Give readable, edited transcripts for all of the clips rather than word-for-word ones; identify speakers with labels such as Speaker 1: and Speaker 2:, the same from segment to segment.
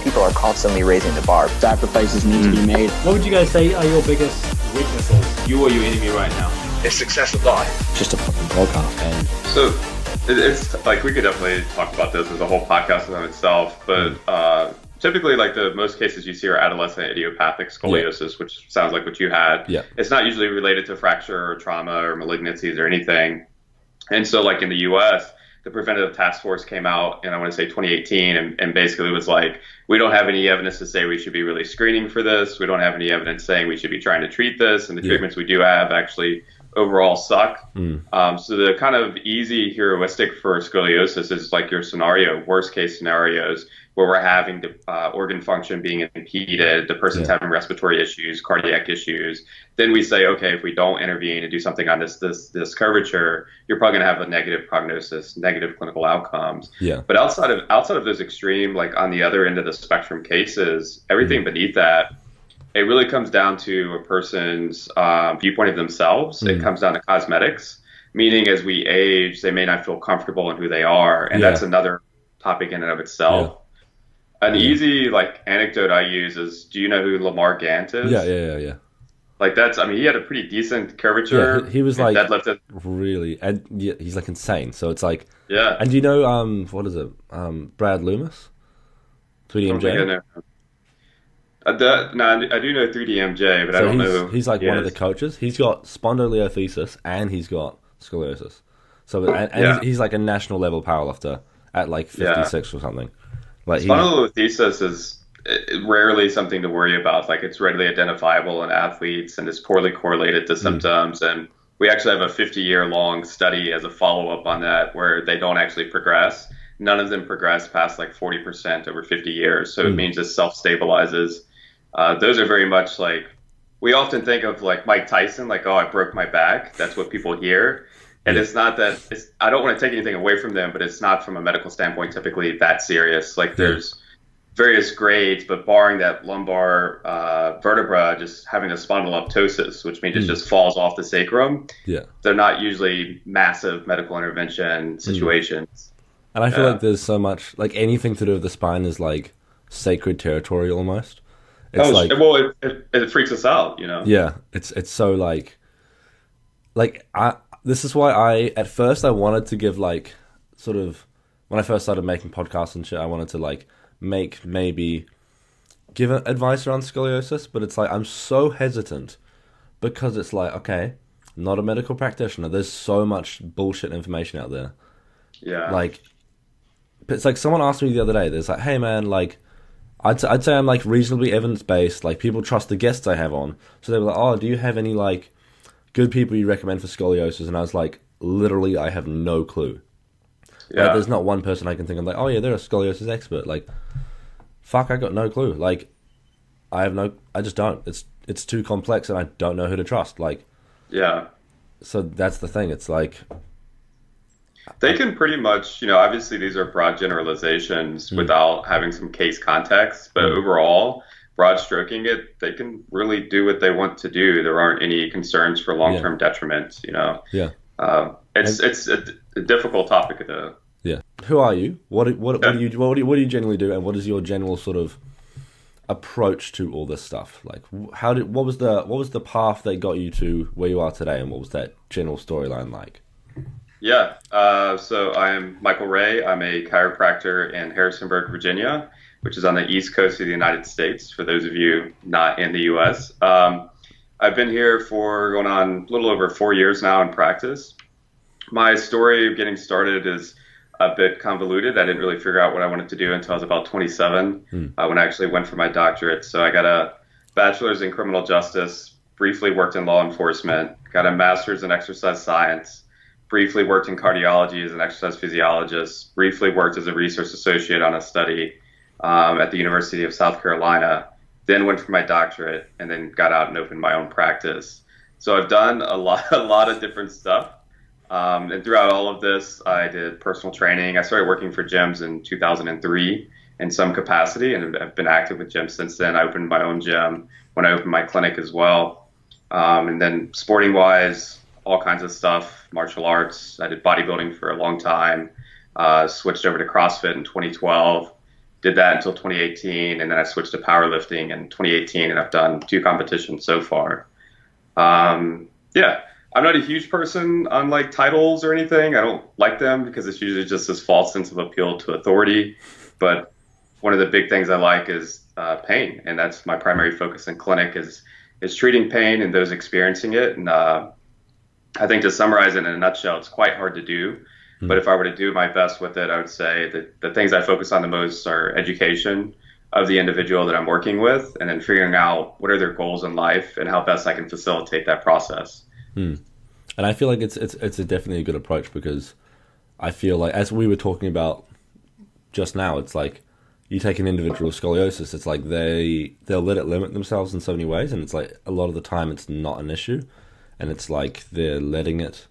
Speaker 1: people are constantly raising the bar.
Speaker 2: Sacrifices need to be made.
Speaker 3: What would you guys say are your biggest weaknesses?
Speaker 4: You or your enemy right now?
Speaker 5: Is success a lie?
Speaker 2: Just a fucking podcast, and
Speaker 6: so it's like we could definitely talk about this as a whole podcast in itself, but typically, like the most cases you see are adolescent idiopathic scoliosis, which sounds like what you had.
Speaker 2: Yeah.
Speaker 6: It's not usually related to fracture or trauma or malignancies or anything. And so like in the US, the Preventative Task Force came out in, I want to say 2018, and basically was like, we don't have any evidence to say we should be really screening for this. We don't have any evidence saying we should be trying to treat this. And the treatments we do have actually overall suck. So the kind of easy heuristic for scoliosis is like your scenario, worst case scenarios, where we're having the organ function being impeded, the person's having respiratory issues, cardiac issues. Then we say, okay, if we don't intervene and do something on this curvature, you're probably going to have a negative prognosis, negative clinical outcomes.
Speaker 2: Yeah.
Speaker 6: But outside of those extreme, like on the other end of the spectrum cases, everything beneath that, it really comes down to a person's viewpoint of themselves. It comes down to cosmetics, meaning as we age, they may not feel comfortable in who they are. And that's another topic in and of itself. An easy like anecdote I use is, do you know who Lamar Gant is?
Speaker 2: Yeah.
Speaker 6: Like he had a pretty decent curvature.
Speaker 2: Yeah, he was like
Speaker 6: deadlifted.
Speaker 2: Really, and he's like insane. So it's like,
Speaker 6: yeah.
Speaker 2: And do you know, what is it? Brad Loomis? 3DMJ?
Speaker 6: I do know 3DMJ, but so I don't know.
Speaker 2: He's like one of the coaches. He's got spondylolisthesis and he's got scoliosis. So and he's like a national level powerlifter at like 56 or something. Like
Speaker 6: spondylolisthesis is rarely something to worry about. Like it's readily identifiable in athletes and is poorly correlated to symptoms. And we actually have a 50-year-long study as a follow-up on that where they don't actually progress. None of them progress past like 40% over 50 years. So it means it self-stabilizes. Those are very much like, we often think of like Mike Tyson, like, oh, I broke my back. That's what people hear. And it's not that, I don't want to take anything away from them, but it's not from a medical standpoint typically that serious. Like there's various grades, but barring that lumbar vertebra just having a spondyloptosis, which means it just falls off the sacrum, they're not usually massive medical intervention situations.
Speaker 2: And I feel like there's so much, like anything to do with the spine is like sacred territory almost. It's
Speaker 6: it freaks us out, you know?
Speaker 2: Yeah, it's so like this is why at first I wanted to give like sort of, when I first started making podcasts and shit, I wanted to like give advice around scoliosis, but it's like I'm so hesitant because it's like, okay, I'm not a medical practitioner. There's so much bullshit information out there.
Speaker 6: Yeah.
Speaker 2: Like, it's like someone asked me the other day, there's like, hey man, like, I'd say I'm like reasonably evidence-based, like people trust the guests I have on. So they were like, oh, do you have any like good people you recommend for scoliosis? And I was like, literally, I have no clue.
Speaker 6: Yeah.
Speaker 2: Like, there's not one person I can think of like, oh yeah, they're a scoliosis expert. Like, fuck, I got no clue. Like, I just don't. It's too complex and I don't know who to trust. Like,
Speaker 6: yeah.
Speaker 2: So that's the thing. It's like,
Speaker 6: they can pretty much, obviously these are broad generalizations without having some case context, but overall, broad stroking it, they can really do what they want to do. There aren't any concerns for long-term detriment,
Speaker 2: Yeah.
Speaker 6: It's a difficult topic to.
Speaker 2: Yeah. Who are you? What do you generally do, and what is your general sort of approach to all this stuff? Like, what was the path that got you to where you are today, and what was that general storyline like?
Speaker 6: Yeah. So I am Michael Ray. I'm a chiropractor in Harrisonburg, Virginia, which is on the East Coast of the United States, for those of you not in the U.S. I've been here for going on a little over 4 years now in practice. My story of getting started is a bit convoluted. I didn't really figure out what I wanted to do until I was about 27 when I actually went for my doctorate. So I got a bachelor's in criminal justice, briefly worked in law enforcement, got a master's in exercise science, briefly worked in cardiology as an exercise physiologist, briefly worked as a research associate on a study at the University of South Carolina, then went for my doctorate, and then got out and opened my own practice. So I've done a lot of different stuff. And throughout all of this, I did personal training. I started working for gyms in 2003 in some capacity, and I've been active with gyms since then. I opened my own gym when I opened my clinic as well. And then sporting-wise, all kinds of stuff, martial arts. I did bodybuilding for a long time, switched over to CrossFit in 2012. did that until 2018, and then I switched to powerlifting in 2018, and I've done 2 competitions so far. Yeah, I'm not a huge person on like titles or anything. I don't like them because it's usually just this false sense of appeal to authority. But one of the big things I like is pain, and that's my primary focus in clinic is treating pain and those experiencing it. And I think to summarize it in a nutshell, it's quite hard to do. But if I were to do my best with it, I would say that the things I focus on the most are education of the individual that I'm working with, and then figuring out what are their goals in life and how best I can facilitate that process.
Speaker 2: And I feel like it's definitely a good approach, because I feel like, as we were talking about just now, it's like you take an individual with scoliosis, it's like they'll let it limit themselves in so many ways, and it's like a lot of the time it's not an issue, and it's like they're letting it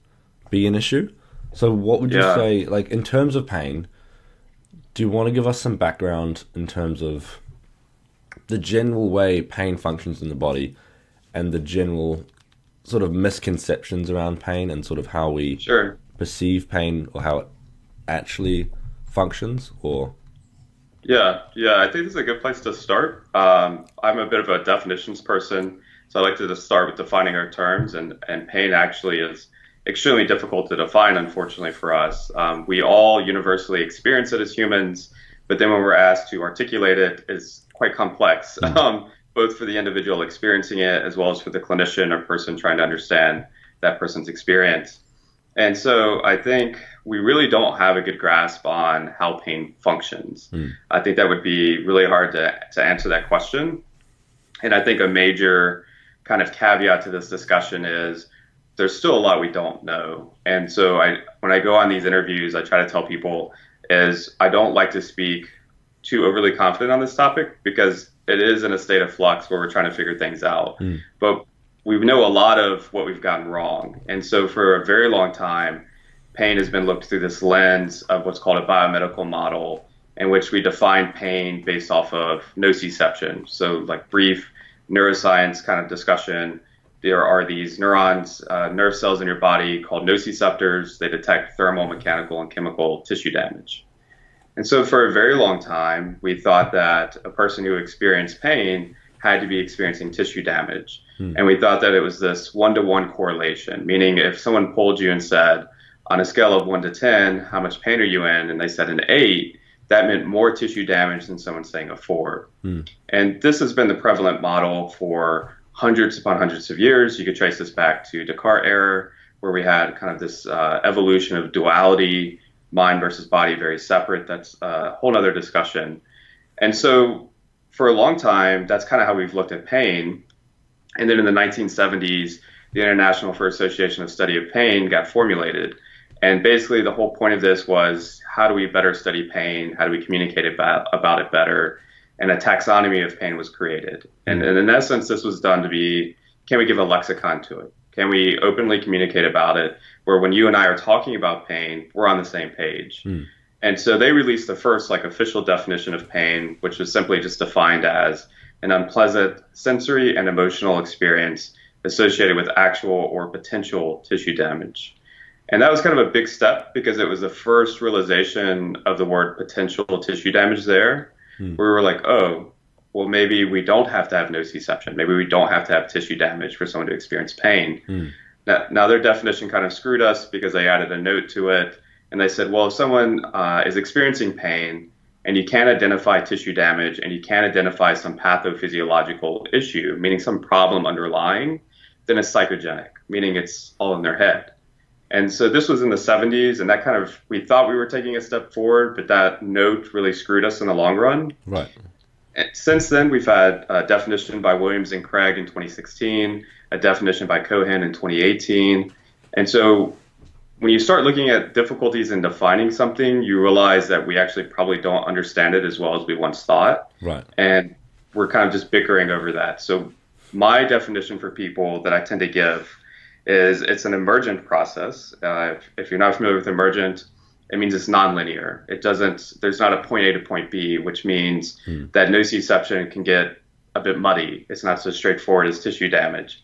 Speaker 2: be an issue. So what would you say, like, in terms of pain, do you want to give us some background in terms of the general way pain functions in the body and the general sort of misconceptions around pain and sort of how we perceive pain, or how it actually functions? Or
Speaker 6: Yeah, I think this is a good place to start. I'm a bit of a definitions person, so I like to just start with defining our terms, and pain actually is extremely difficult to define, unfortunately for us. We all universally experience it as humans, but then when we're asked to articulate it, it's quite complex, both for the individual experiencing it as well as for the clinician or person trying to understand that person's experience. And so I think we really don't have a good grasp on how pain functions. I think that would be really hard to answer that question. And I think a major kind of caveat to this discussion is there's still a lot we don't know. And so when I go on these interviews, I try to tell people is I don't like to speak too overly confident on this topic, because it is in a state of flux where we're trying to figure things out. But we know a lot of what we've gotten wrong. And so for a very long time, pain has been looked through this lens of what's called a biomedical model, in which we define pain based off of nociception. So like brief neuroscience kind of discussion. There are these neurons, nerve cells in your body called nociceptors. They detect thermal, mechanical, and chemical tissue damage. And so for a very long time, we thought that a person who experienced pain had to be experiencing tissue damage. And we thought that it was this 1-to-1 correlation, meaning if someone pulled you and said, on a scale of 1 to 10, how much pain are you in? And they said an 8, that meant more tissue damage than someone saying a 4. And this has been the prevalent model for hundreds upon hundreds of years. You could trace this back to Descartes' era, where we had kind of this evolution of duality, mind versus body, very separate. That's a whole other discussion. And so for a long time, that's kind of how we've looked at pain. And then in the 1970s, the International for Association of Study of Pain got formulated. And basically the whole point of this was, how do we better study pain? How do we communicate about it better? And a taxonomy of pain was created. And in essence, this was done to be, can we give a lexicon to it? Can we openly communicate about it, where when you and I are talking about pain, we're on the same page? And so they released the first like official definition of pain, which was simply just defined as an unpleasant sensory and emotional experience associated with actual or potential tissue damage. And that was kind of a big step, because it was the first realization of the word potential tissue damage there, where we were like, oh, well, maybe we don't have to have nociception. Maybe we don't have to have tissue damage for someone to experience pain. Now their definition kind of screwed us, because they added a note to it. And they said, well, if someone is experiencing pain and you can't identify tissue damage and you can't identify some pathophysiological issue, meaning some problem underlying, then it's psychogenic, meaning it's all in their head. And so this was in the 70s, and that kind of, we thought we were taking a step forward, but that note really screwed us in the long run.
Speaker 2: Right.
Speaker 6: And since then, we've had a definition by Williams and Craig in 2016, a definition by Cohen in 2018. And so when you start looking at difficulties in defining something, you realize that we actually probably don't understand it as well as we once thought.
Speaker 2: Right.
Speaker 6: And we're kind of just bickering over that. So my definition for people that I tend to give is it's an emergent process. If you're not familiar with emergent, it means it's nonlinear. There's not a point A to point B, which means that nociception can get a bit muddy. It's not so straightforward as tissue damage.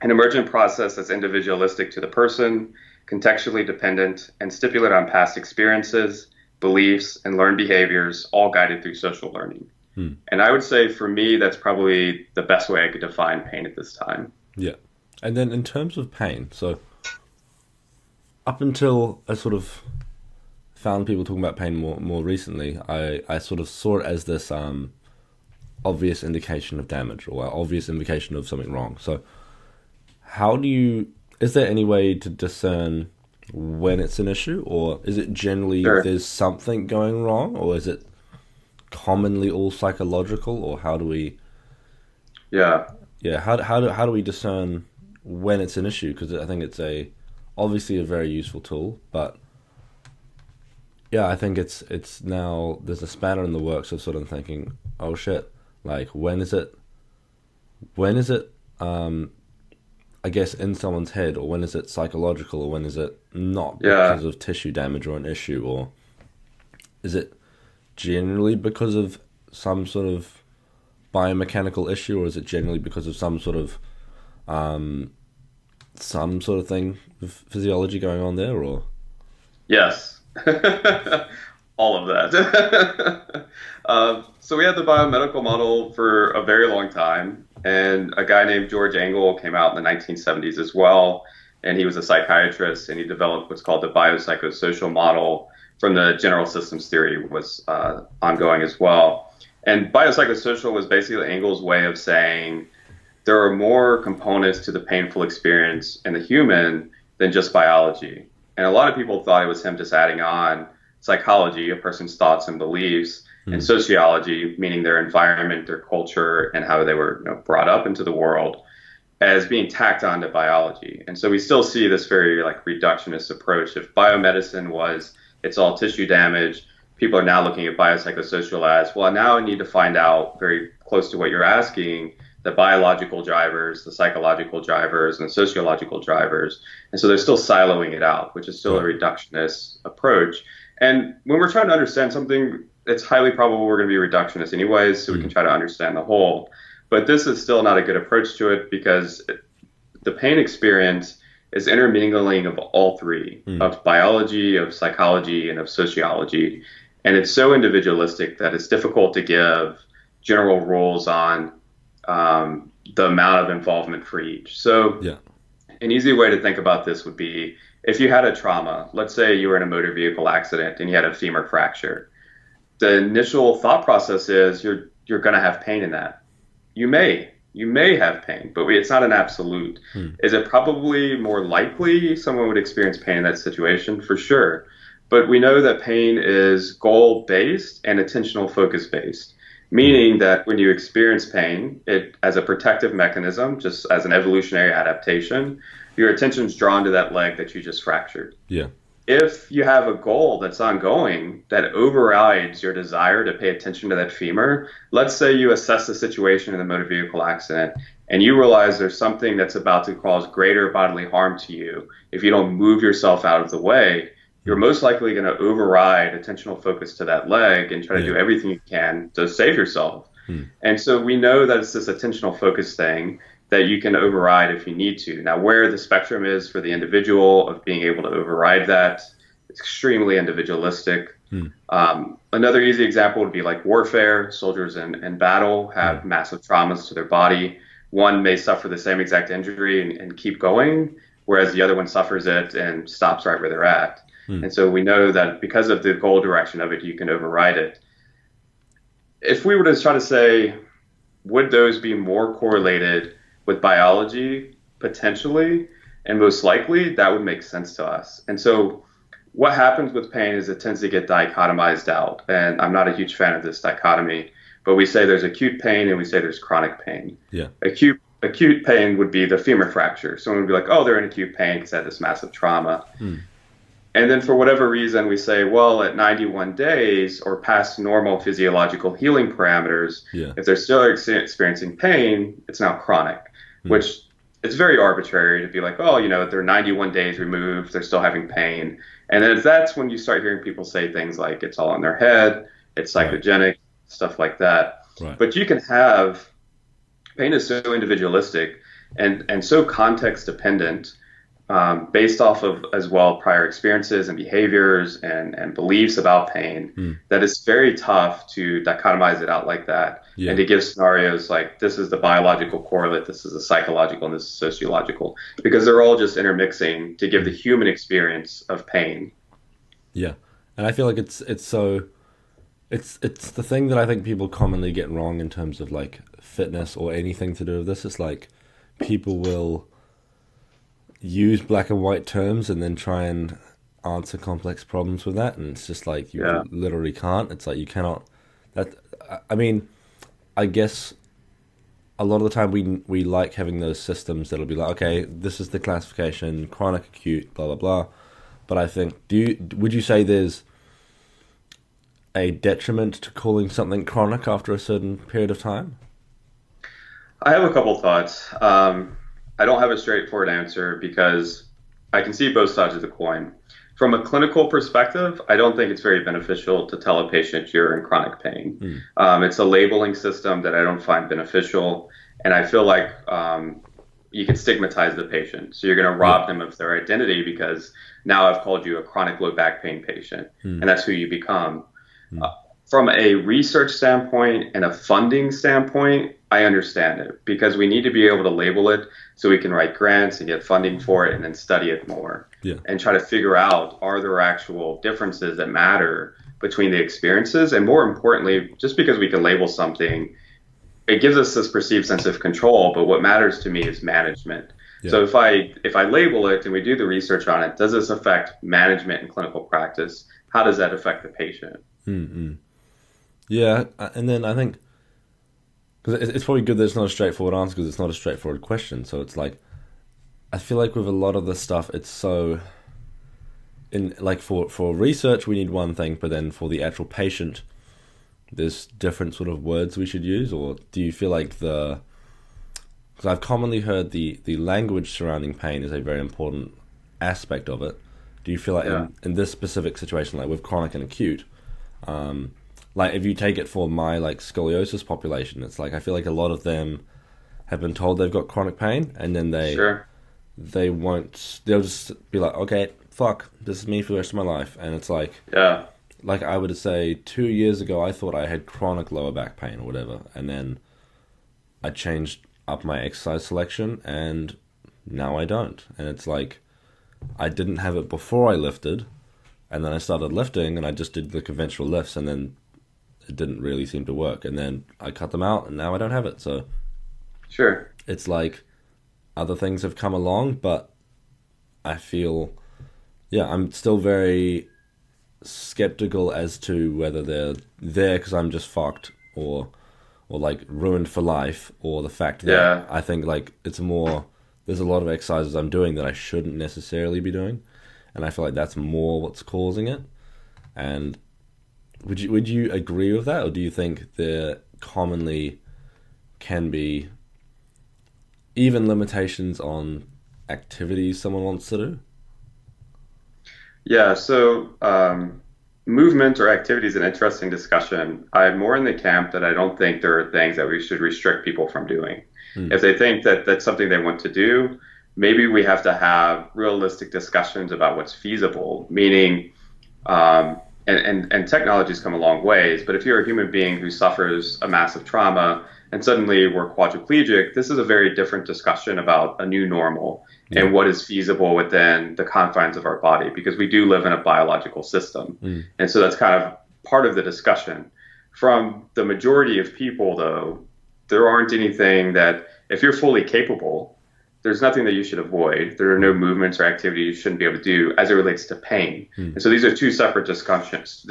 Speaker 6: An emergent process that's individualistic to the person, contextually dependent, and stipulate on past experiences, beliefs, and learned behaviors, all guided through social learning. And I would say for me, that's probably the best way I could define pain at this time.
Speaker 2: Yeah. And then in terms of pain, so up until I sort of found people talking about pain more recently, I sort of saw it as this obvious indication of damage or obvious indication of something wrong. So is there any way to discern when it's an issue, or is it generally there's something going wrong, or is it commonly all psychological, or how do we how do we discern when it's an issue? Because I think it's obviously a very useful tool, but yeah, I think it's now there's a spanner in the works of sort of thinking, oh shit, like when is it I guess in someone's head, or when is it psychological, or when is it not because of tissue damage or an issue, or is it generally because of some sort of biomechanical issue, or is it generally because of some sort of thing with physiology going on there, or?
Speaker 6: Yes. All of that. So we had the biomedical model for a very long time, and a guy named George Engel came out in the 1970s as well, and he was a psychiatrist, and he developed what's called the biopsychosocial model from the general systems theory was ongoing as well. And biopsychosocial was basically Engel's way of saying there are more components to the painful experience in the human than just biology. And a lot of people thought it was him just adding on psychology, a person's thoughts and beliefs, and sociology, meaning their environment, their culture, and how they were brought up into the world, as being tacked onto biology. And so we still see this very reductionist approach. If biomedicine was it's all tissue damage, people are now looking at biopsychosocial as, well, now I need to find out, very close to what you're asking, the biological drivers, the psychological drivers, and the sociological drivers. And so they're still siloing it out, which is still a reductionist approach. And when we're trying to understand something, it's highly probable we're going to be reductionist anyways, so we can try to understand the whole. But this is still not a good approach to it, because the pain experience is intermingling of all three, of biology, of psychology, and of sociology. And it's so individualistic that it's difficult to give general rules on the amount of involvement for each. So an easy way to think about this would be, if you had a trauma, let's say you were in a motor vehicle accident and you had a femur fracture, the initial thought process is you're going to have pain in that. You may have pain, but it's not an absolute. Is it probably more likely someone would experience pain in that situation? For sure. But we know that pain is goal-based and attentional focus-based, meaning that when you experience pain, it as a protective mechanism, just as an evolutionary adaptation, your attention's drawn to that leg that you just fractured.
Speaker 2: Yeah.
Speaker 6: If you have a goal that's ongoing that overrides your desire to pay attention to that femur, let's say you assess the situation in the motor vehicle accident and you realize there's something that's about to cause greater bodily harm to you. If you don't move yourself out of the way, you're most likely going to override attentional focus to that leg and try to do everything you can to save yourself. And so we know that it's this attentional focus thing that you can override if you need to. Now, where the spectrum is for the individual of being able to override that, it's extremely individualistic. Another easy example would be like warfare. Soldiers in battle have massive traumas to their body. One may suffer the same exact injury and keep going, whereas the other one suffers it and stops right where they're at. And so we know that because of the goal direction of it, you can override it. If we were to try to say, would those be more correlated with biology? Potentially, and most likely, that would make sense to us. And so what happens with pain is it tends to get dichotomized out. And I'm not a huge fan of this dichotomy, but we say there's acute pain and we say there's chronic pain.
Speaker 2: Yeah.
Speaker 6: Acute pain would be the femur fracture. Someone would be like, oh, they're in acute pain because they had this massive trauma. And then for whatever reason, we say, well, at 91 days or past normal physiological healing parameters, if they're still experiencing pain, it's now chronic, which it's very arbitrary to be like, oh, they're 91 days removed, they're still having pain. And then that's when you start hearing people say things like it's all in their head, it's psychogenic, stuff like that. But you can have pain is so individualistic and so context dependent based off of as well prior experiences and behaviors and beliefs about pain, that it's very tough to dichotomize it out like that and to give scenarios like this is the biological correlate, this is the psychological, and this is sociological, because they're all just intermixing to give the human experience of pain.
Speaker 2: Yeah, and I feel like it's the thing that I think people commonly get wrong in terms of like fitness or anything to do with this. It's like people will use black and white terms and then try and answer complex problems with that, and it's just like you literally can't. It's like you cannot. I mean, I guess a lot of the time we like having those systems that'll be like, okay, this is the classification, chronic, acute, blah blah blah. But I think, would you say there's a detriment to calling something chronic after a certain period of time?
Speaker 6: I have a couple thoughts. I don't have a straightforward answer because I can see both sides of the coin. From a clinical perspective, I don't think it's very beneficial to tell a patient you're in chronic pain. It's a labeling system that I don't find beneficial, and I feel like you can stigmatize the patient. So you're going to rob them of their identity because now I've called you a chronic low back pain patient, and that's who you become. From a research standpoint and a funding standpoint, I understand it because we need to be able to label it so we can write grants and get funding for it and then study it more and try to figure out, are there actual differences that matter between the experiences? And more importantly, just because we can label something, it gives us this perceived sense of control, but what matters to me is management. So if I label it and we do the research on it, does this affect management and clinical practice? How does that affect the patient?
Speaker 2: Yeah, and then I think, because it's probably good that it's not a straightforward answer because it's not a straightforward question. So it's like, I feel like with a lot of this stuff, it's so, for research, we need one thing, but then for the actual patient, there's different sort of words we should use? Or do you feel like because I've commonly heard the language surrounding pain is a very important aspect of it. Do you feel like in this specific situation, like with chronic and acute, like if you take it for my like scoliosis population, it's like I feel like a lot of them have been told they've got chronic pain, and then they'll just be like, okay, fuck, this is me for the rest of my life. And it's like like I would say 2 years ago I thought I had chronic lower back pain or whatever, and then I changed up my exercise selection and now I don't. And it's like I didn't have it before I lifted, and then I started lifting and I just did the conventional lifts, and then it didn't really seem to work, and then I cut them out and now I don't have it. So it's like other things have come along, but I feel I'm still very skeptical as to whether they're there because I'm just fucked or like ruined for life, or the fact that I think like it's more, there's a lot of exercises I'm doing that I shouldn't necessarily be doing, and I feel like that's more what's causing it. And would you agree with that, or do you think there commonly can be even limitations on activities someone wants to do?
Speaker 6: Yeah, so movement or activity is an interesting discussion. I'm more in the camp that I don't think there are things that we should restrict people from doing. If they think that that's something they want to do, maybe we have to have realistic discussions about what's feasible, meaning, and technology's come a long ways, but if you're a human being who suffers a massive trauma and suddenly we're quadriplegic, this is a very different discussion about a new normal and what is feasible within the confines of our body, because we do live in a biological system. And so that's kind of part of the discussion. From the majority of people, though, there aren't anything that, if you're fully capable, there's nothing that you should avoid. There are no movements or activities you shouldn't be able to do as it relates to pain. And so these are two separate discussions.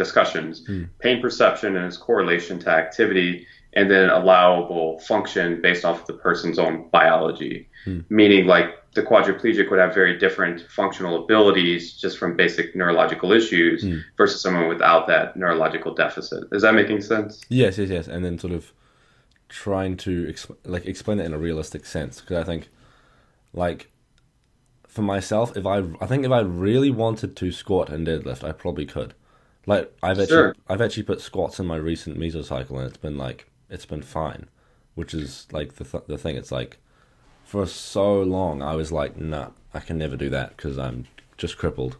Speaker 6: Pain perception and its correlation to activity, and then allowable function based off of the person's own biology. Meaning like the quadriplegic would have very different functional abilities just from basic neurological issues versus someone without that neurological deficit. Is that making sense?
Speaker 2: Yes. And then sort of trying to explain it in a realistic sense, because I think, like, for myself, if I really wanted to squat and deadlift, I probably could. Like, I've actually put squats in my recent mesocycle, and it's been fine, which is like the thing. It's like for so long, I was like, nah, I can never do that because I'm just crippled.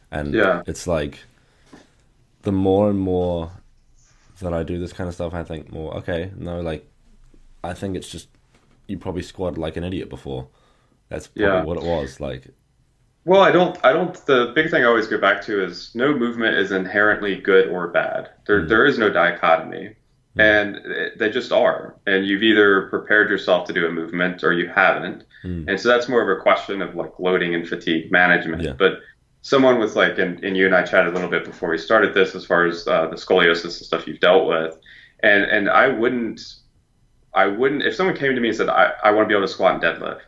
Speaker 2: And it's like, the more and more that I do this kind of stuff, I think more, okay, no, like, I think it's just, you probably squatted like an idiot before. That's probably what it was, like.
Speaker 6: Well, the big thing I always go back to is no movement is inherently good or bad. There is no dichotomy. And they just are. And you've either prepared yourself to do a movement or you haven't. And so that's more of a question of like loading and fatigue management.
Speaker 2: Yeah.
Speaker 6: But someone with like, and you and I chatted a little bit before we started this, as far as the scoliosis and stuff you've dealt with. And I wouldn't, if someone came to me and said, I want to be able to squat and deadlift,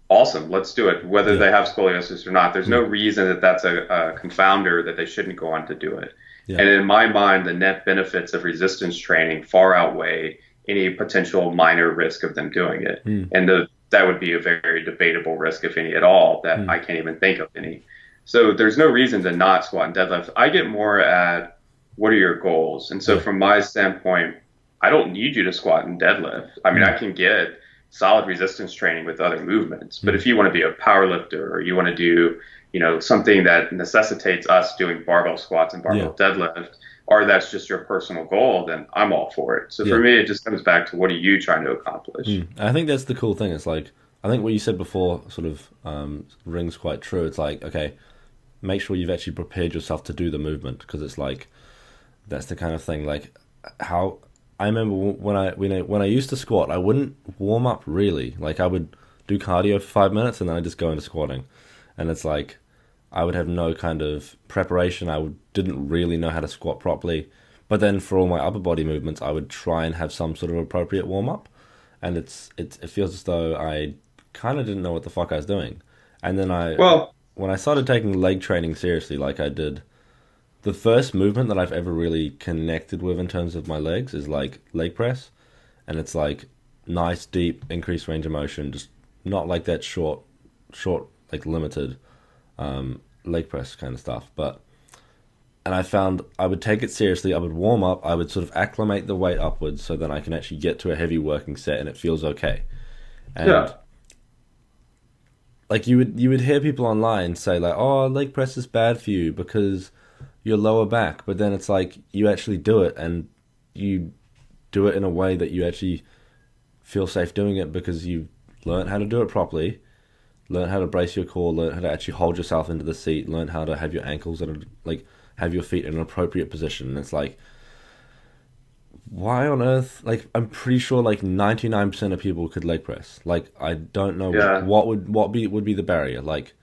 Speaker 6: awesome, let's do it. Whether they have scoliosis or not, there's no reason that that's a confounder that they shouldn't go on to do it. Yeah. And in my mind, the net benefits of resistance training far outweigh any potential minor risk of them doing it. And that would be a very debatable risk, if any at all, that I can't even think of any. So there's no reason to not squat and deadlift. I get more at, what are your goals? And so from my standpoint, I don't need you to squat and deadlift. I mean, I can get solid resistance training with other movements. But if you want to be a power lifter, or you want to do, something that necessitates us doing barbell squats and barbell deadlift, or that's just your personal goal, then I'm all for it. So for me, it just comes back to, what are you trying to accomplish?
Speaker 2: I think that's the cool thing. It's like, I think what you said before sort of rings quite true. It's like, okay, make sure you've actually prepared yourself to do the movement, because it's like, that's the kind of thing, like, how I remember when I used to squat, I wouldn't warm up really. Like, I would do cardio for 5 minutes and then I just go into squatting. And it's like, I would have no kind of preparation. Didn't really know how to squat properly. But then for all my upper body movements, I would try and have some sort of appropriate warm up. And it feels as though I kind of didn't know what the fuck I was doing. And then when I started taking leg training seriously, like I did, the first movement that I've ever really connected with in terms of my legs is like leg press. And it's like nice, deep, increased range of motion, just not like that short, like limited leg press kind of stuff. And I found I would take it seriously. I would warm up. I would sort of acclimate the weight upwards so then I can actually get to a heavy working set and it feels okay. And like you would hear people online say like, oh, leg press is bad for you because your lower back. But then it's like, you actually do it and you do it in a way that you actually feel safe doing it because you learn how to do it properly. Learn how to brace your core, learn how to actually hold yourself into the seat, learn how to have your ankles that are like, have your feet in an appropriate position. And it's like, why on earth? Like, I'm pretty sure like 99% of people could leg press. Like, I don't know what would be the barrier. Like,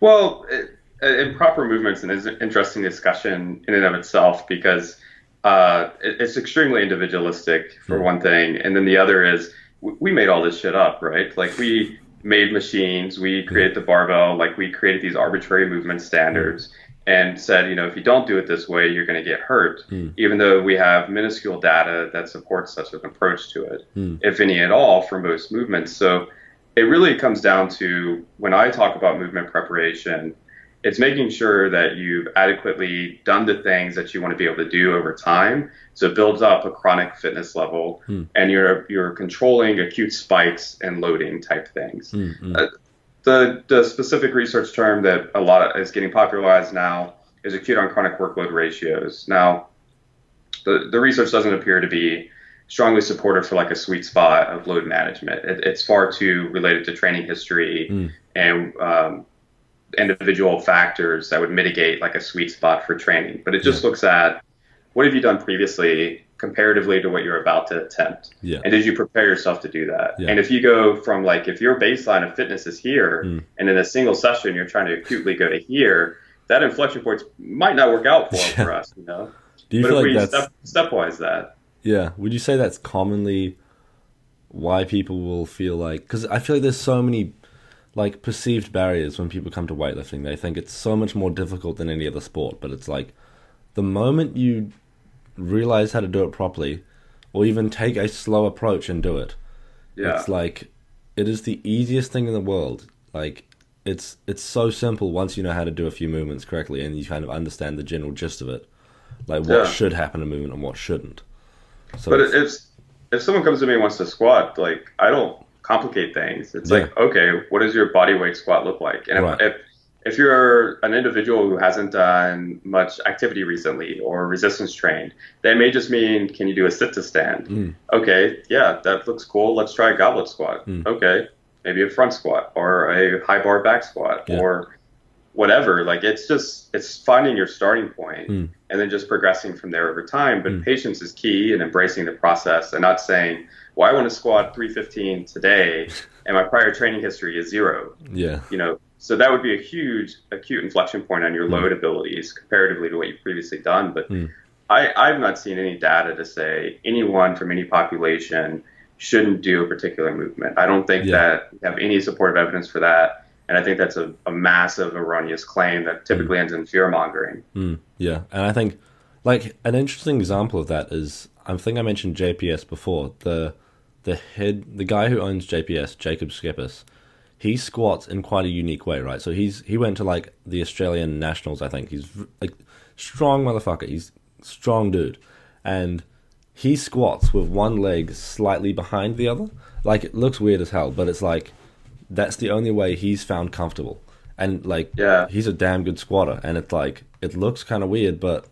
Speaker 6: well, improper movements is an interesting discussion in and of itself, because it's extremely individualistic for one thing, and then the other is we made all this shit up, right? Like, we made machines, we created the barbell, like we created these arbitrary movement standards and said, if you don't do it this way, you're going to get hurt, even though we have minuscule data that supports such an approach to it, if any at all, for most movements. So it really comes down to, when I talk about movement preparation, it's making sure that you've adequately done the things that you want to be able to do over time. So it builds up a chronic fitness level, and you're controlling acute spikes and loading type things. The specific research term that a lot is getting popularized now is acute on chronic workload ratios. Now, the research doesn't appear to be strongly supportive for like a sweet spot of load management. It's far too related to training history and individual factors that would mitigate like a sweet spot for training. But it just looks at, what have you done previously comparatively to what you're about to attempt? And did you prepare yourself to do that? And if you go from like, if your baseline of fitness is here and in a single session you're trying to acutely go to here, that inflection point might not work out for us, Do you feel like that's stepwise that?
Speaker 2: Yeah. Would you say that's commonly why people will feel like, because I feel like there's so many like perceived barriers when people come to weightlifting. They think it's so much more difficult than any other sport, but it's like, the moment you realize how to do it properly, or even take a slow approach and do it, it's like, it is the easiest thing in the world. Like, it's so simple once you know how to do a few movements correctly and you kind of understand the general gist of it, like what should happen in a movement and what shouldn't. So
Speaker 6: but if someone comes to me and wants to squat, like, I don't complicate things. It's
Speaker 2: Yeah.
Speaker 6: like, okay, what does your body weight squat look like? And
Speaker 2: Right.
Speaker 6: if you're an individual who hasn't done much activity recently or resistance trained, that may just mean, can you do a sit to stand? Okay, yeah, that looks cool. Let's try a goblet squat. Okay, maybe a front squat or a high bar back squat or whatever. Like it's finding your starting point and then just progressing from there over time. But patience is key and embracing the process and not saying, well, I want to squat 315 today and my prior training history is 0.
Speaker 2: Yeah.
Speaker 6: So that would be a huge acute inflection point on your load abilities comparatively to what you've previously done. But I've not seen any data to say anyone from any population shouldn't do a particular movement. I don't think that we have any supportive evidence for that. And I think that's a massive erroneous claim that typically ends in fear mongering.
Speaker 2: Yeah. And I think like an interesting example of that is, I think I mentioned JPS before, the guy who owns JPS, Jacob Skepis, he squats in quite a unique way, right? So he went to like the Australian Nationals, I think. He's like strong motherfucker. He's strong dude. And he squats with one leg slightly behind the other. Like it looks weird as hell, but it's like that's the only way he's found comfortable. And like he's a damn good squatter, and it's like it looks kind of weird, but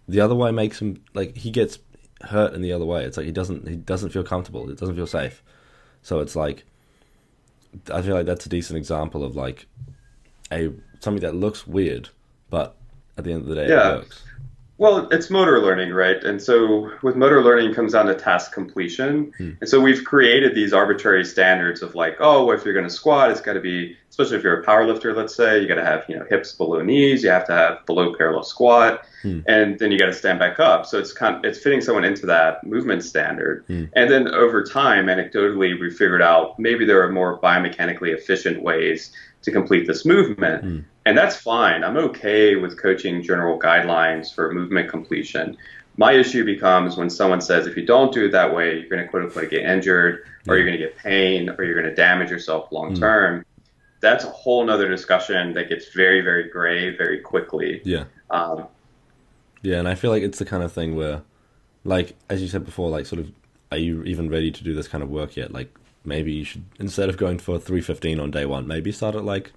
Speaker 2: the other way makes him like he gets hurt in the other way. It's like he doesn't feel comfortable. It doesn't feel safe. So it's like I feel like that's a decent example of like something that looks weird, but at the end of the day, it works.
Speaker 6: Well, it's motor learning, right? And so with motor learning comes down to task completion. And so we've created these arbitrary standards of like, oh, if you're going to squat, it's got to be, especially if you're a power lifter, let's say, you got to have, hips below knees, you have to have below parallel squat, and then you got to stand back up. So it's fitting someone into that movement standard. And then over time, anecdotally, we figured out maybe there are more biomechanically efficient ways to complete this movement. And that's fine. I'm okay with coaching general guidelines for movement completion. My issue becomes when someone says, if you don't do it that way, you're going to quote unquote get injured, or you're going to get pain, or you're going to damage yourself long term. That's a whole nother discussion that gets very, very gray very quickly.
Speaker 2: Yeah. And I feel like it's the kind of thing where, like, as you said before, like sort of, are you even ready to do this kind of work yet? Like, maybe you should, instead of going for 315 on day one, maybe start at like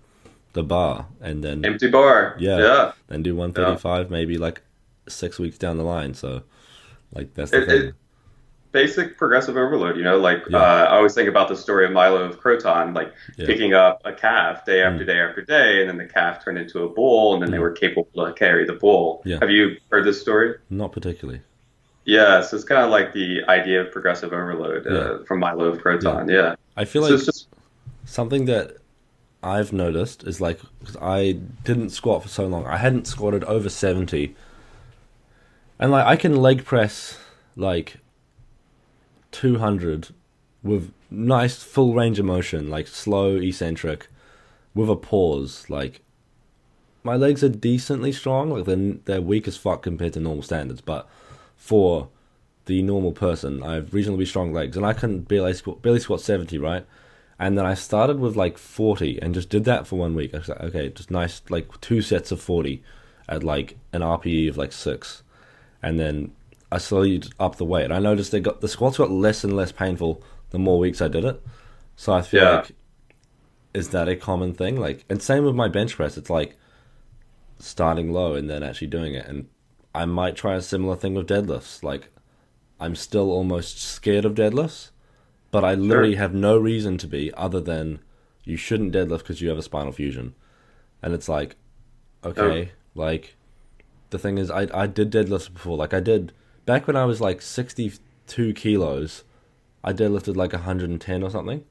Speaker 2: the bar and then
Speaker 6: empty bar.
Speaker 2: Then do 135 maybe like 6 weeks down the line. So like that's the thing.
Speaker 6: Basic progressive overload, I always think about the story of Milo of Croton, like picking up a calf day after day after day, and then the calf turned into a bull, and then they were capable to carry the bull. Have you heard this story?
Speaker 2: Not particularly.
Speaker 6: Yeah, so it's kind of like the idea of progressive overload from Milo of Croton.
Speaker 2: I feel like it's just something that I've noticed is like, because I didn't squat for so long, I hadn't squatted over 70, and like I can leg press like 200 with nice full range of motion, like slow eccentric with a pause. Like my legs are decently strong, like they're weak as fuck compared to normal standards, but for the normal person I have reasonably strong legs, and I can barely squat 70, right? And then I started with like 40 and just did that for 1 week. I was like, okay, just nice, like 2 sets of 40 at like an RPE of like 6, and then I slowly upped the weight. I noticed the squats got less and less painful the more weeks I did it. So I feel like, is that a common thing? Like, and same with my bench press. It's like starting low and then actually doing it. And I might try a similar thing with deadlifts. Like, I'm still almost scared of deadlifts, but I literally have no reason to be other than you shouldn't deadlift because you have a spinal fusion. And it's like, okay, like the thing is, I did deadlifts before. Like I did. Back when I was like 62 kilos, I deadlifted like 110 or something,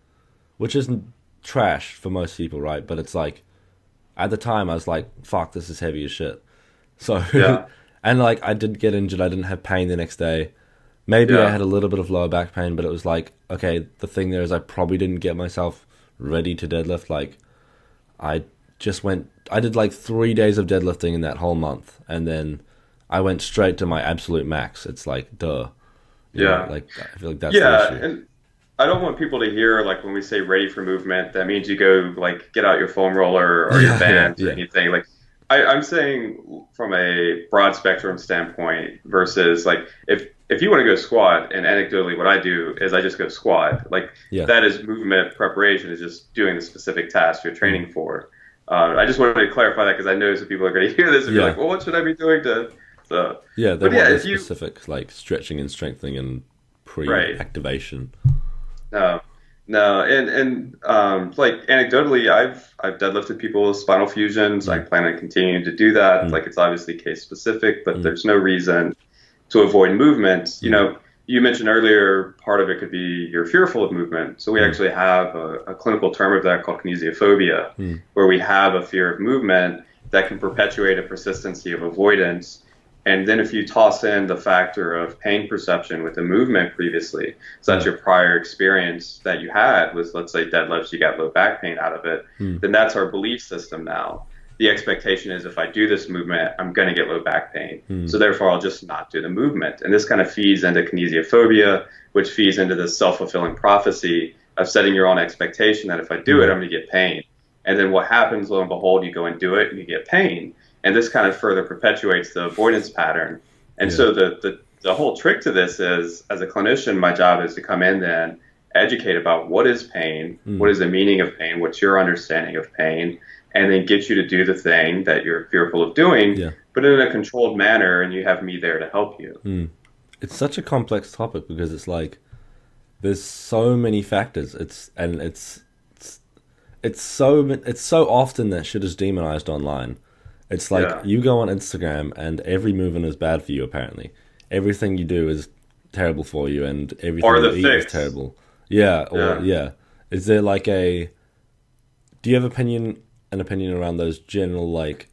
Speaker 2: which isn't trash for most people, right? But it's like, at the time I was like, fuck, this is heavy as shit. So, and like I did get injured. I didn't have pain the next day. Maybe I had a little bit of lower back pain, but it was like, okay, the thing there is I probably didn't get myself ready to deadlift. Like I did like 3 days of deadlifting in that whole month, and then I went straight to my absolute max. It's like, duh. You know, like I feel like that's the issue.
Speaker 6: And I don't want people to hear like when we say ready for movement, that means you go like get out your foam roller or your bands or anything. Like I'm saying from a broad spectrum standpoint versus like if you want to go squat, and anecdotally what I do is I just go squat. Like
Speaker 2: Yeah.
Speaker 6: that is movement preparation, is just doing the specific task you're training for. I just wanted to clarify that because I know some people are going to hear this and be like, well, what should I be doing to, so.
Speaker 2: Yeah, they
Speaker 6: But
Speaker 2: want
Speaker 6: yeah,
Speaker 2: the
Speaker 6: if you,
Speaker 2: specific, like, stretching and strengthening and
Speaker 6: right.
Speaker 2: pre-activation.
Speaker 6: No, no, and like anecdotally, I've deadlifted people with spinal fusions. I plan on continuing to do that. Like it's obviously case specific, but there's no reason to avoid movement. You know, you mentioned earlier part of it could be you're fearful of movement. So we actually have a clinical term of that called kinesiophobia, where we have a fear of movement that can perpetuate a persistency of avoidance. And then if you toss in the factor of pain perception with the movement previously, so that's your prior experience that you had was, let's say, deadlifts, you got low back pain out of it, then that's our belief system now. The expectation is if I do this movement, I'm going to get low back pain. So therefore, I'll just not do the movement. And this kind of feeds into kinesiophobia, which feeds into this self-fulfilling prophecy of setting your own expectation that if I do it, I'm going to get pain. And then what happens, lo and behold, you go and do it and you get pain. And this kind of further perpetuates the avoidance pattern. And so the whole trick to this is, as a clinician, my job is to come in then, educate about what is pain, what is the meaning of pain, what's your understanding of pain, and then get you to do the thing that you're fearful of doing, but in a controlled manner, and you have me there to help you.
Speaker 2: It's such a complex topic because it's like, there's so many factors. It's so often that shit is demonized online. It's like you go on Instagram and every movement is bad for you, apparently. Everything you do is terrible for you and everything you eat is terrible. Yeah. Is there like do you have an opinion around those general, like,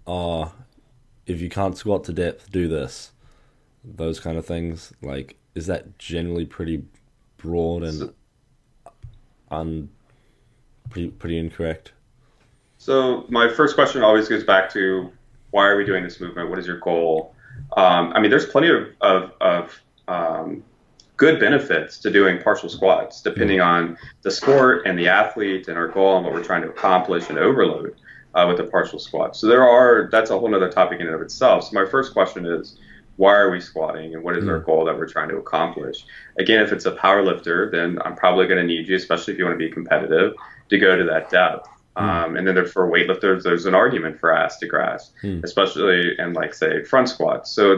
Speaker 2: if you can't squat to depth, do this? Those kind of things? Like, is that generally pretty broad and pretty incorrect?
Speaker 6: So my first question always goes back to, why are we doing this movement? What is your goal? I mean, there's plenty of good benefits to doing partial squats, depending on the sport and the athlete and our goal and what we're trying to accomplish and overload with the partial squat. So that's a whole other topic in and of itself. So my first question is, why are we squatting and what is our goal that we're trying to accomplish? Again, if it's a power lifter, then I'm probably going to need you, especially if you want to be competitive, to go to that depth. And then for weightlifters, there's an argument for ass to grass, especially in, like, say, front squats. So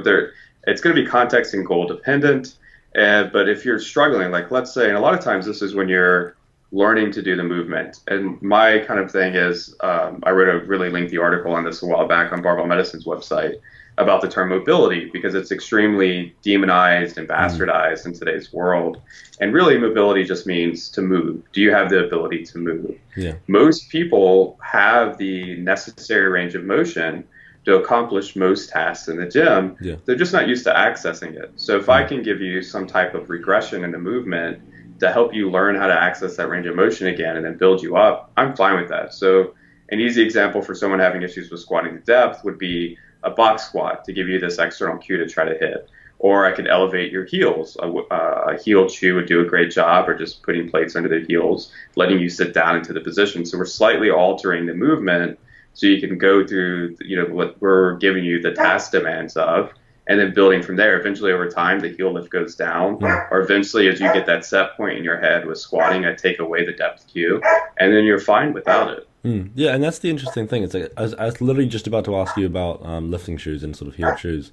Speaker 6: it's going to be context and goal dependent. But if you're struggling, like, let's say, and a lot of times this is when you're learning to do the movement. And my kind of thing is, I wrote a really lengthy article on this a while back on Barbell Medicine's website about the term mobility, because it's extremely demonized and bastardized in today's world. And really, mobility just means to move. Do you have the ability to move?
Speaker 2: Yeah.
Speaker 6: Most people have the necessary range of motion to accomplish most tasks in the gym.
Speaker 2: Yeah.
Speaker 6: They're just not used to accessing it. So if I can give you some type of regression in the movement to help you learn how to access that range of motion again and then build you up, I'm fine with that. So an easy example for someone having issues with squatting to depth would be a box squat, to give you this external cue to try to hit. Or I could elevate your heels. A heel chew would do a great job, or just putting plates under the heels, letting you sit down into the position. So we're slightly altering the movement so you can go through, what we're giving you the task demands of, and then building from there. Eventually, over time, the heel lift goes down, or eventually, as you get that set point in your head with squatting, I take away the depth cue, and then you're fine without it.
Speaker 2: Yeah, and that's the interesting thing. It's like, I was literally just about to ask you about lifting shoes and sort of heel shoes,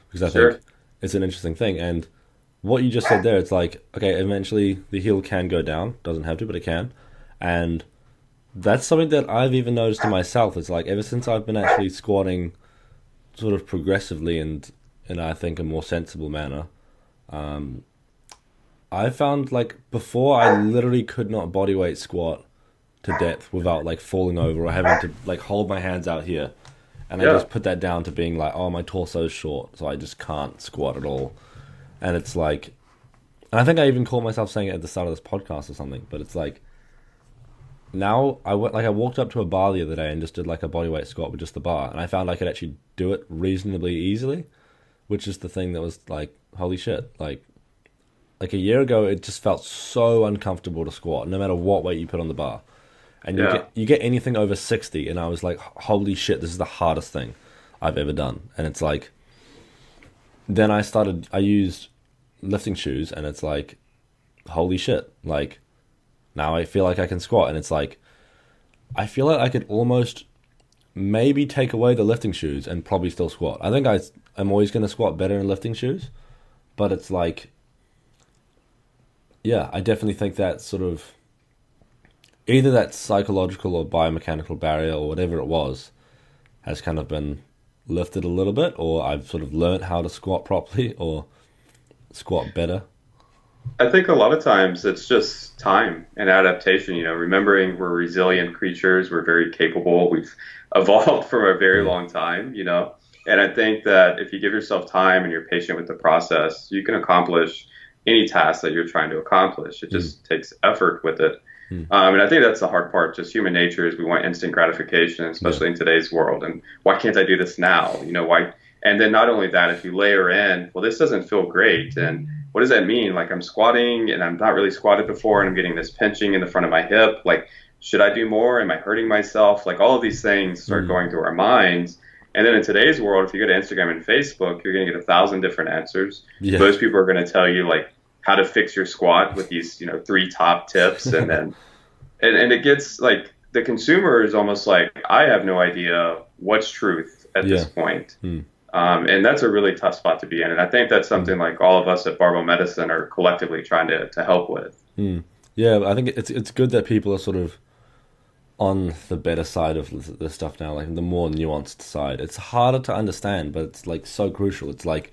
Speaker 2: because I think it's an interesting thing. And what you just said there, it's like, okay, eventually the heel can go down. Doesn't have to, but it can. And that's something that I've even noticed in myself. It's like, ever since I've been actually squatting sort of progressively and in, I think, a more sensible manner, I found, like, before I literally could not bodyweight squat to depth without, like, falling over or having to, like, hold my hands out here. And I just put that down to being like, oh, my torso is short, so I just can't squat at all. And it's like, and I think I even caught myself saying it at the start of this podcast or something, but it's like, now I walked up to a bar the other day and just did, like, a bodyweight squat with just the bar, and I found I could actually do it reasonably easily, which is the thing that was like, holy shit, like a year ago it just felt so uncomfortable to squat no matter what weight you put on the bar. And you get anything over 60, and I was like, holy shit, this is the hardest thing I've ever done. And it's like, then I used lifting shoes, and it's like, holy shit, like, now I feel like I can squat, and it's like, I feel like I could almost maybe take away the lifting shoes and probably still squat. I think I'm always going to squat better in lifting shoes, but it's like, yeah, I definitely think that sort of, either that psychological or biomechanical barrier or whatever it was has kind of been lifted a little bit, or I've sort of learned how to squat properly or squat better.
Speaker 6: I think a lot of times it's just time and adaptation, remembering we're resilient creatures, we're very capable, we've evolved for a very long time. And I think that if you give yourself time and you're patient with the process, you can accomplish any task that you're trying to accomplish. It just takes effort with it. And I think that's the hard part. Just human nature is we want instant gratification, especially in today's world. And why can't I do this now? Why? And then not only that, if you layer in, well, this doesn't feel great. And what does that mean? Like I'm squatting and I'm not really squatted before and I'm getting this pinching in the front of my hip. Like, should I do more? Am I hurting myself? Like all of these things start going through our minds. And then in today's world, if you go to Instagram and Facebook, you're going to get 1,000 different answers. Yeah. Most people are going to tell you like how to fix your squat with these, 3 top tips. And then, and it gets like the consumer is almost like, I have no idea what's truth at this point. And that's a really tough spot to be in. And I think that's something like all of us at Barbell Medicine are collectively trying to help with.
Speaker 2: Yeah, I think it's good that people are sort of on the better side of this stuff now, like the more nuanced side. It's harder to understand, but it's like so crucial. It's like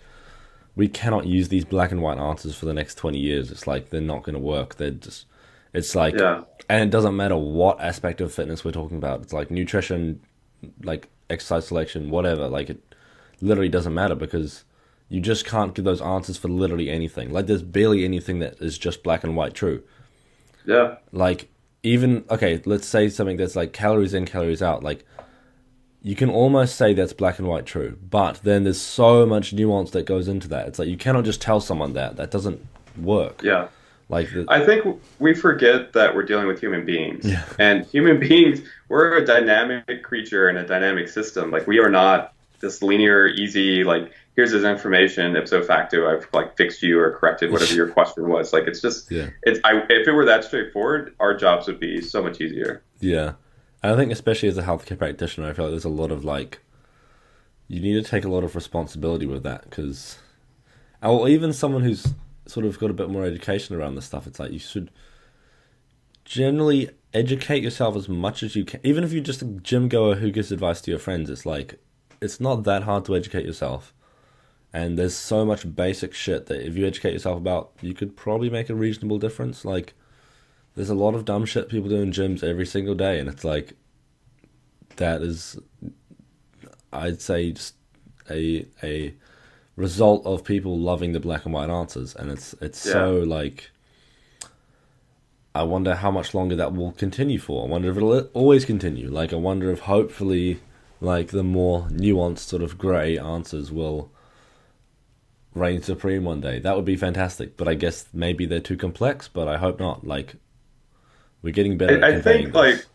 Speaker 2: we cannot use these black and white answers for the next 20 years. It's like they're not going to work. They're just, it's like, and it doesn't matter what aspect of fitness we're talking about. It's like nutrition, like exercise selection, whatever. Like it literally doesn't matter because you just can't give those answers for literally anything. Like there's barely anything that is just black and white true.
Speaker 6: Yeah.
Speaker 2: Like even, okay, let's say something that's like calories in, calories out. Like you can almost say that's black and white true, but then there's so much nuance that goes into that. It's like you cannot just tell someone that doesn't work.
Speaker 6: Yeah.
Speaker 2: Like
Speaker 6: I think we forget that we're dealing with human beings. Yeah. And human beings, we're a dynamic creature in a dynamic system. Like we are not this linear, easy, like here's this information, ipso facto, I've like fixed you or corrected whatever your question was. Like it's just, if it were that straightforward, our jobs would be so much easier.
Speaker 2: Yeah. And I think especially as a healthcare practitioner, I feel like there's a lot of like, you need to take a lot of responsibility with that because, or even someone who's sort of got a bit more education around this stuff, it's like you should generally educate yourself as much as you can. Even if you're just a gym goer who gives advice to your friends, it's like, it's not that hard to educate yourself. And there's so much basic shit that if you educate yourself about, you could probably make a reasonable difference. Like, there's a lot of dumb shit people do in gyms every single day, and it's like, that is, I'd say, just a result of people loving the black and white answers. And it's so, like, I wonder how much longer that will continue for. I wonder if it'll always continue. Like, I wonder if hopefully, like, the more nuanced sort of grey answers will reign supreme one day. That would be fantastic. But I guess maybe they're too complex, but I hope not. Like, we're getting better at conveying this.
Speaker 6: Like,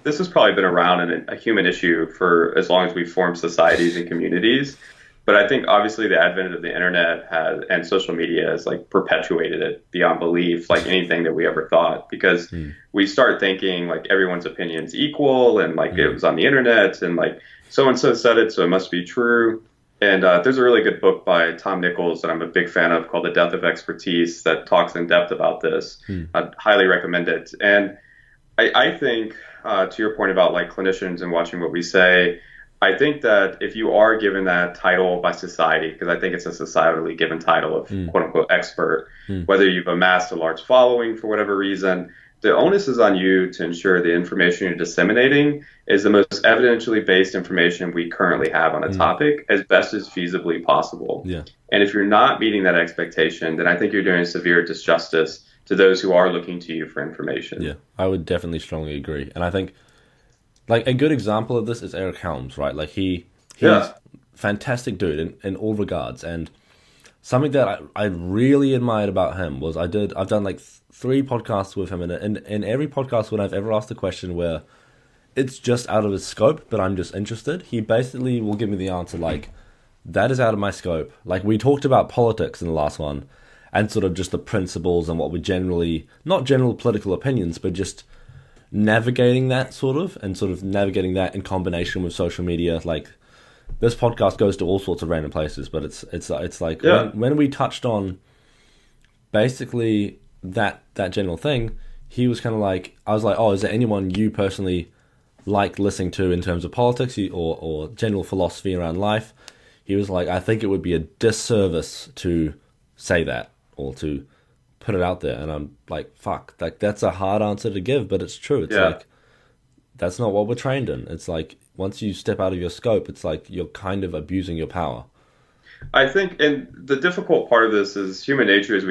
Speaker 6: this has probably been around and a human issue for as long as we've formed societies and communities. But I think obviously the advent of the internet and social media has like perpetuated it beyond belief, like anything that we ever thought, because we start thinking like everyone's opinion's equal and like it was on the internet and like so-and-so said it, so it must be true. And there's a really good book by Tom Nichols that I'm a big fan of called The Death of Expertise that talks in depth about this. I'd highly recommend it. And I think to your point about like clinicians and watching what we say, I think that if you are given that title by society, because I think it's a societally given title of quote unquote expert, whether you've amassed a large following for whatever reason, the onus is on you to ensure the information you're disseminating is the most evidentially based information we currently have on a topic as best as feasibly possible. Yeah. And if you're not meeting that expectation, then I think you're doing a severe disjustice to those who are looking to you for information.
Speaker 2: Yeah, I would definitely strongly agree. And I think like a good example of this is Eric Helms, right? Like he's fantastic dude in all regards. And something that I really admired about him was I've done like 3 podcasts with him, and in every podcast when I've ever asked a question where it's just out of his scope, but I'm just interested, he basically will give me the answer like, that is out of my scope. Like, we talked about politics in the last one, and sort of just the principles and what we generally, not general political opinions, but just navigating that and sort of navigating that in combination with social media. Like, this podcast goes to all sorts of random places, but it's like, when we touched on basically that general thing, he was kind of like, I was like, oh, is there anyone you personally like listening to in terms of politics or general philosophy around life? He was like, I think it would be a disservice to say that or to put it out there. And I'm like, fuck, like, that's a hard answer to give, but it's true. It's like, that's not what we're trained in. It's like, once you step out of your scope, it's like you're kind of abusing your power.
Speaker 6: I think, and the difficult part of this is human nature is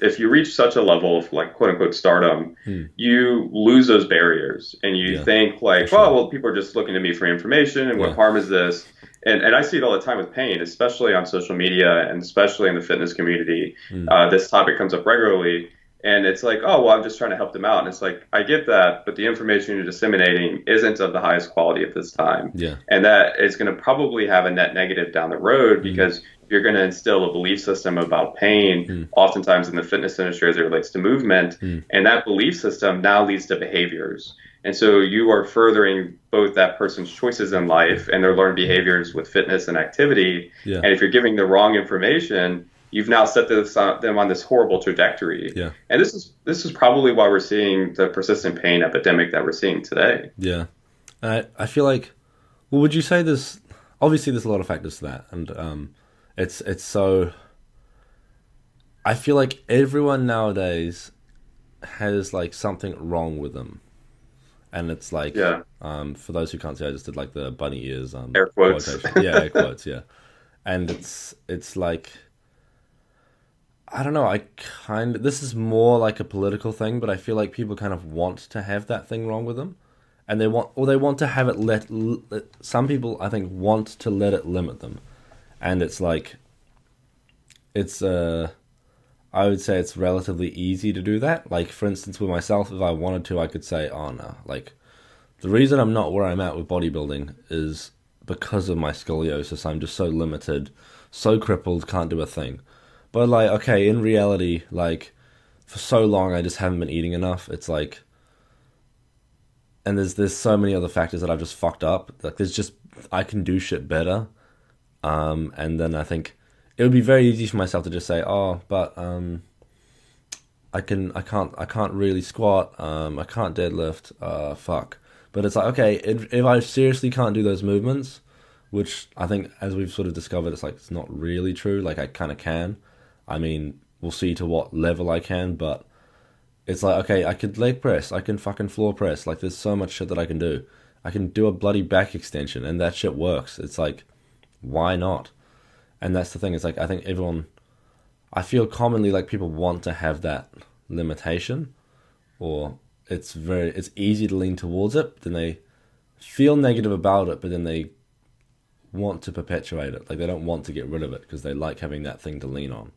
Speaker 6: if you reach such a level of like quote unquote stardom, you lose those barriers and you think like,
Speaker 2: sure.
Speaker 6: oh, well, people are just looking to me for information and what harm is this? And I see it all the time with pain, especially on social media and especially in the fitness community. This topic comes up regularly. And it's like, oh, well, I'm just trying to help them out. And it's like, I get that, but the information you're disseminating isn't of the highest quality at this time.
Speaker 2: Yeah.
Speaker 6: And that is going to probably have a net negative down the road because you're going to instill a belief system about pain, oftentimes in the fitness industry as it relates to movement. And that belief system now leads to behaviors. And so you are furthering both that person's choices in life and their learned behaviors with fitness and activity.
Speaker 2: Yeah.
Speaker 6: And if you're giving the wrong information, you've now set them on this horrible trajectory.
Speaker 2: Yeah.
Speaker 6: And this is probably why we're seeing the persistent pain epidemic that we're seeing today.
Speaker 2: Yeah. I feel like, well, would you say there's a lot of factors to that. And it's so, I feel like everyone nowadays has like something wrong with them. And it's like, for those who can't see, I just did like the bunny ears.
Speaker 6: Air quotes.
Speaker 2: Air quotes, yeah. And it's like, I don't know, this is more like a political thing, but I feel like people kind of want to have that thing wrong with them. And they want to have it some people, I think, want to let it limit them. And it's like, I would say it's relatively easy to do that. Like, for instance, with myself, if I wanted to, I could say, oh no, like, the reason I'm not where I'm at with bodybuilding is because of my scoliosis. I'm just so limited, so crippled, can't do a thing. But, like, okay, in reality, like, for so long, I just haven't been eating enough. It's like, and there's so many other factors that I've just fucked up. Like, I can do shit better. And then I think it would be very easy for myself to just say, oh, but, I can't really squat. I can't deadlift. Fuck. But it's like, okay, if I seriously can't do those movements, which I think, as we've sort of discovered, it's like, it's not really true. Like, I kind of can. I mean, we'll see to what level I can, but it's like, okay, I could leg press, I can fucking floor press. Like, there's so much shit that I can do. I can do a bloody back extension, and that shit works. It's like, why not? And that's the thing. It's like, I think I feel commonly like people want to have that limitation, or it's easy to lean towards it, but then they feel negative about it, but then they want to perpetuate it. Like, they don't want to get rid of it because they like having that thing to lean on.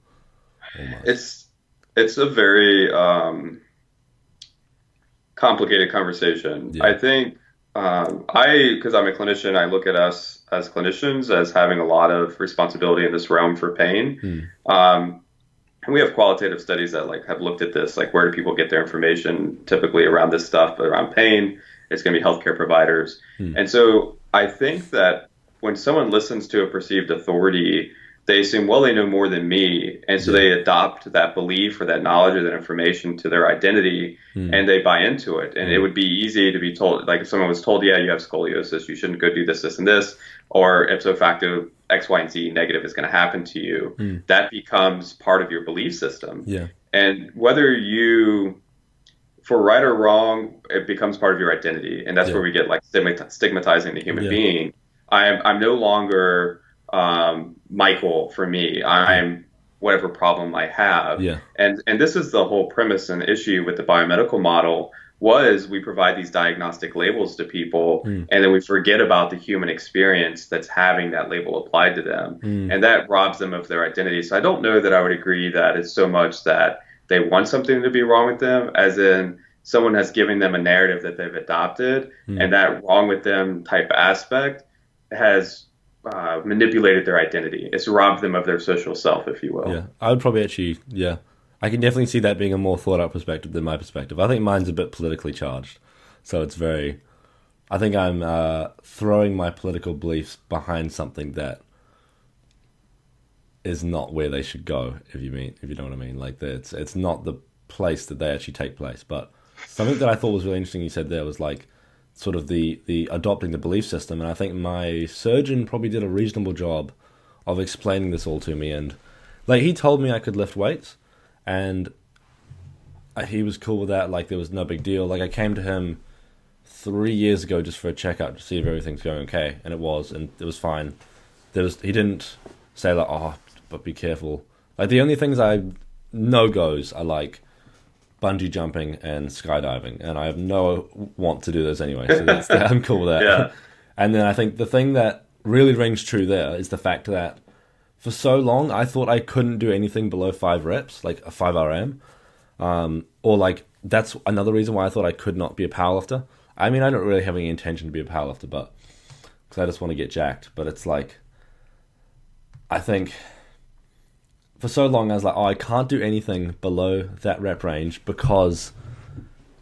Speaker 2: Almost.
Speaker 6: It's a very complicated conversation. Yeah. I think because I'm a clinician, I look at us as clinicians as having a lot of responsibility in this realm for pain. And we have qualitative studies that like have looked at this, like where do people get their information typically around this stuff, but around pain, it's going to be healthcare providers. And so I think that when someone listens to a perceived authority, they assume, well, they know more than me. And so they adopt that belief or that knowledge or that information to their identity and they buy into it. And it would be easy to be told, like if someone was told, yeah, you have scoliosis, you shouldn't go do this, this, and this, or ipso facto, X, Y, and Z negative is going to happen to you. That becomes part of your belief system. Yeah. And whether you, for right or wrong, it becomes part of your identity. And that's where we get like stigmatizing the human being. I'm no longer Michael for me. I'm whatever problem I have. Yeah. And this is the whole premise and issue with the biomedical model was we provide these diagnostic labels to people and then we forget about the human experience that's having that label applied to them. And that robs them of their identity. So I don't know that I would agree that it's so much that they want something to be wrong with them, as in someone has given them a narrative that they've adopted and that wrong with them type aspect has manipulated their identity. It's robbed them of their social self, if you will.
Speaker 2: Yeah, I would probably actually, yeah. I can definitely see that being a more thought out perspective than my perspective. I think mine's a bit politically charged. So it's very, I think I'm throwing my political beliefs behind something that is not where they should go, if you know what I mean. Like, it's not the place that they actually take place. But something that I thought was really interesting you said there was like, sort of the adopting the belief system, and I think my surgeon probably did a reasonable job of explaining this all to me. And like, he told me I could lift weights, and he was cool with that. Like, there was no big deal. Like, I came to him 3 years ago just for a checkup to see if everything's going okay, and it was fine. He didn't say like, oh, but be careful. Like, the only things I no goes are like bungee jumping and skydiving, and I have no want to do those anyway, so I'm cool with that.
Speaker 6: Yeah.
Speaker 2: And then I think the thing that really rings true there is the fact that for so long I thought I couldn't do anything below 5 reps, like a 5 RM, or like that's another reason why I thought I could not be a powerlifter. I mean, I don't really have any intention to be a powerlifter, but because I just want to get jacked. But it's like, I think for so long I was like, oh, I can't do anything below that rep range because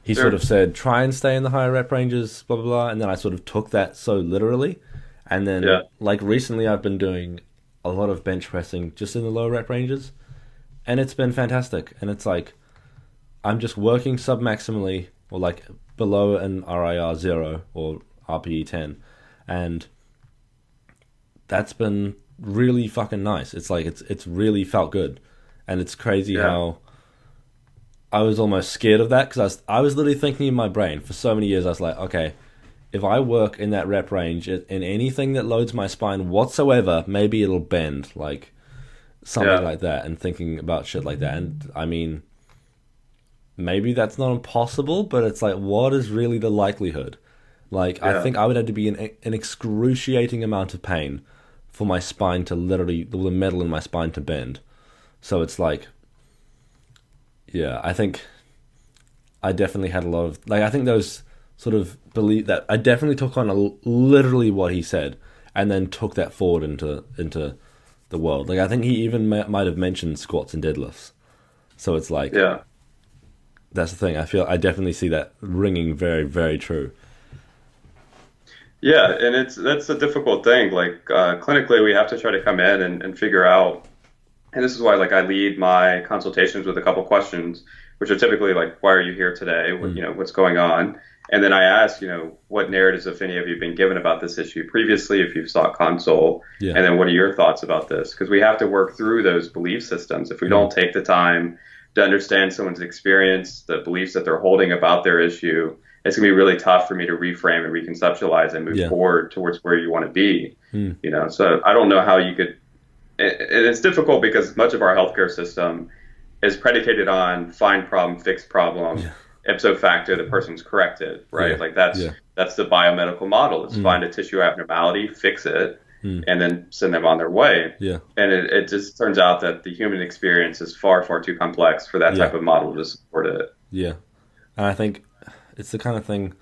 Speaker 2: he sort of said, try and stay in the higher rep ranges, blah, blah, blah. And then I sort of took that so literally. And then, like, recently I've been doing a lot of bench pressing just in the lower rep ranges. And it's been fantastic. And it's like, I'm just working sub-maximally, or like below an RIR 0 or RPE 10. And that's been really fucking nice. It's like, it's really felt good. And it's crazy how I was almost scared of that, because I was literally thinking in my brain for so many years. I was like, okay, if I work in that rep range in anything that loads my spine whatsoever, maybe it'll bend, like something like that, and thinking about shit like that. And I mean, maybe that's not impossible, but it's like, what is really the likelihood? Like, I think I would have to be in an excruciating amount of pain for my spine to literally, the metal in my spine to bend. So it's like, yeah, I think I definitely had a lot of, like, I think those sort of believe that I definitely took on literally what he said, and then took that forward into the world. Like, I think he even might have mentioned squats and deadlifts. So it's like, that's the thing. I definitely see that ringing very, very true.
Speaker 6: Yeah, and that's a difficult thing. Like, clinically, we have to try to come in and figure out, and this is why, like, I lead my consultations with a couple questions, which are typically like, why are you here today? What, what's going on? And then I ask, what narratives, if any, have you been given about this issue previously, if you've sought consult? And then what are your thoughts about this? Because we have to work through those belief systems. If we don't take the time to understand someone's experience, the beliefs that they're holding about their issue, it's going to be really tough for me to reframe and reconceptualize and move forward towards where you want to be. So I don't know how you could, and it's difficult because much of our healthcare system is predicated on find problem, fix problem, ipso facto, the person's corrected, right? Like that's the biomedical model. It's find a tissue abnormality, fix it, and then send them on their way. And it just turns out that the human experience is far, far too complex for that type of model to support it.
Speaker 2: And I think it's the kind of thing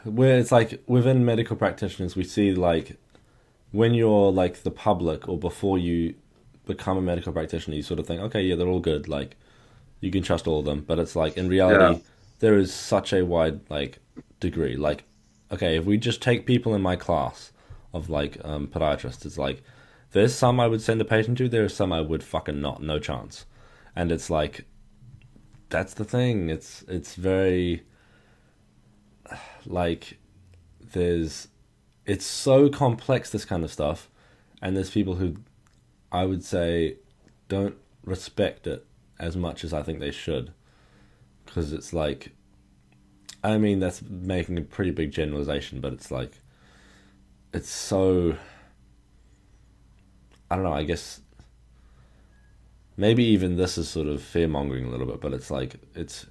Speaker 2: where it's like, within medical practitioners, we see, like, when you're like the public, or before you become a medical practitioner, you sort of think, okay, they're all good, like, you can trust all of them. But it's like, in reality, there is such a wide, like, degree. Like, okay, if we just take people in my class of, like, podiatrists, it's like, there's some I would send a patient to, there are some I would fucking not, no chance. And it's like, that's the thing. It's very, like, it's so complex, this kind of stuff, and there's people who, I would say, don't respect it as much as I think they should, because it's like, I mean, that's making a pretty big generalization, but it's like, it's so, I don't know, I guess maybe even this is sort of fear-mongering a little bit, but it's like, it's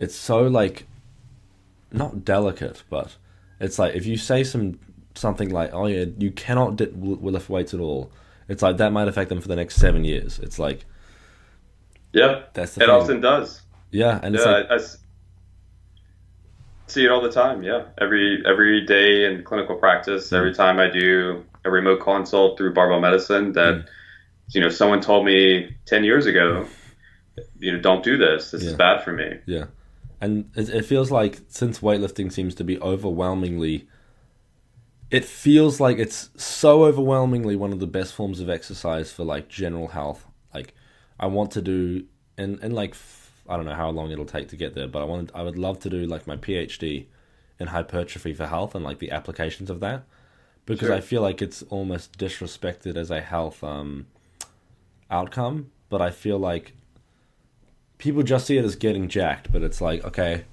Speaker 2: so, like, not delicate, but it's like, if you say something like, oh yeah, you cannot lift weights at all, it's like, that might affect them for the next 7 years. It's like, that's the thing.
Speaker 6: It often does.
Speaker 2: And it's like,
Speaker 6: see it all the time. Yeah, every day in clinical practice, every time I do a remote consult through barbell medicine, that someone told me 10 years ago, don't do this. This is
Speaker 2: Yeah.
Speaker 6: bad for me.
Speaker 2: Yeah. And it feels like, since weightlifting seems to be it feels like it's so overwhelmingly one of the best forms of exercise for like general health. Like, I want to do, and like, I don't know how long it'll take to get there, but I would love to do like my PhD in hypertrophy for health and like the applications of that, because
Speaker 6: Sure.
Speaker 2: I feel like it's almost disrespected as a health outcome. But I feel like people just see it as getting jacked, but it's like, okay,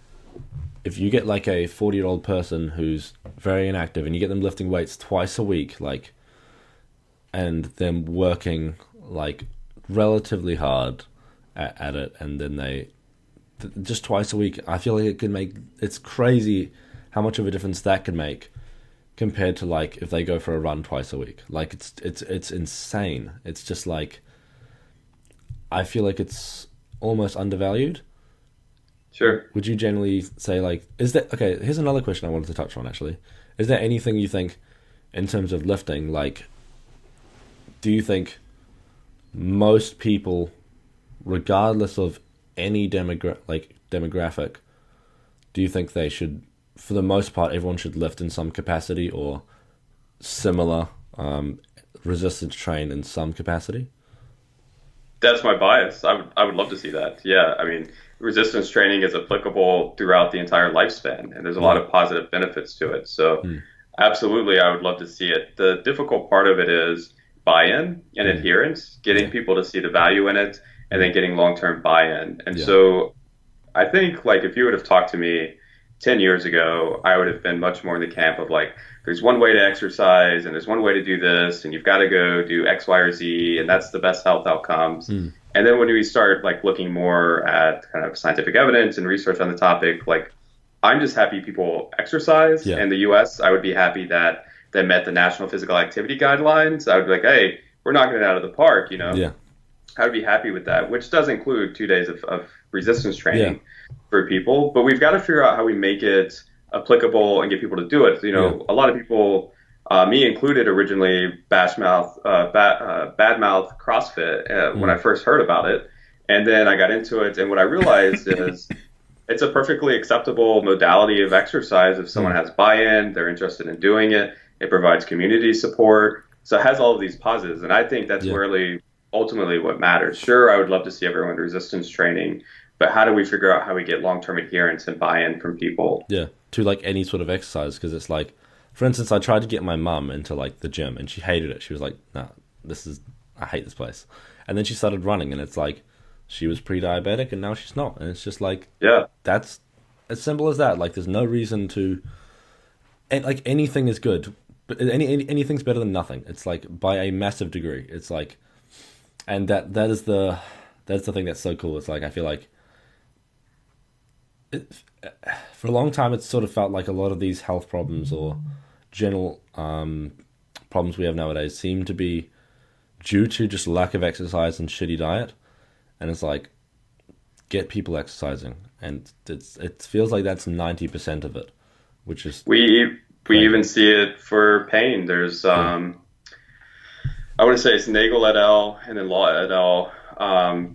Speaker 2: if you get like a 40-year-old person who's very inactive and you get them lifting weights twice a week, like, and them working like relatively hard at it, and then just twice a week, I feel like it's crazy how much of a difference that can make compared to like if they go for a run twice a week. Like, it's insane. It's just like, I feel like it's almost undervalued.
Speaker 6: Sure.
Speaker 2: Would you generally say, like, okay, here's another question I wanted to touch on, actually. Is there anything you think, in terms of lifting, like, do you think most people, regardless of any demographic, do you think they should, for the most part, everyone should lift in some capacity, or similar resistance train in some capacity?
Speaker 6: That's my bias. I would love to see that. Yeah, I mean, resistance training is applicable throughout the entire lifespan, and there's a lot of positive benefits to it. So, absolutely, I would love to see it. The difficult part of it is buy-in and adherence, getting people to see the value in it, and then getting long-term buy-in. And so, I think, like, if you would have talked to me 10 years ago, I would have been much more in the camp of like, there's one way to exercise and there's one way to do this, and you've got to go do X, Y, or Z, and that's the best health outcomes. And then when we start like looking more at kind of scientific evidence and research on the topic, like, I'm just happy people exercise. In the US, I would be happy that they met the National Physical Activity Guidelines. I would be like, hey, we're knocking it out of the park, I would be happy with that, which does include 2 days of resistance training for people. But we've got to figure out how we make it applicable and get people to do it. A lot of people, me included, originally badmouth CrossFit when I first heard about it. And then I got into it, and what I realized is it's a perfectly acceptable modality of exercise if someone has buy-in, they're interested in doing it. It provides community support. So it has all of these positives. And I think that's really ultimately what matters. Sure, I would love to see everyone resistance training, but how do we figure out how we get long-term adherence and buy-in from people?
Speaker 2: Yeah, to like any sort of exercise, because it's like, for instance, I tried to get my mum into like the gym, and she hated it. She was like, "Nah, I hate this place." And then she started running, and it's like, she was pre-diabetic, and now she's not. And it's just like, that's as simple as that. Like, there's no reason to, and like, anything is good, but anything's better than nothing. It's like, by a massive degree. It's like, and that's the thing that's so cool. It's like, I feel like for a long time, it's sort of felt like a lot of these health problems or general problems we have nowadays seem to be due to just lack of exercise and shitty diet. And it's like, get people exercising, and it feels like that's 90% of it, which is
Speaker 6: we even see it for pain. There's I want to say it's Nagel et al. And then Law et al.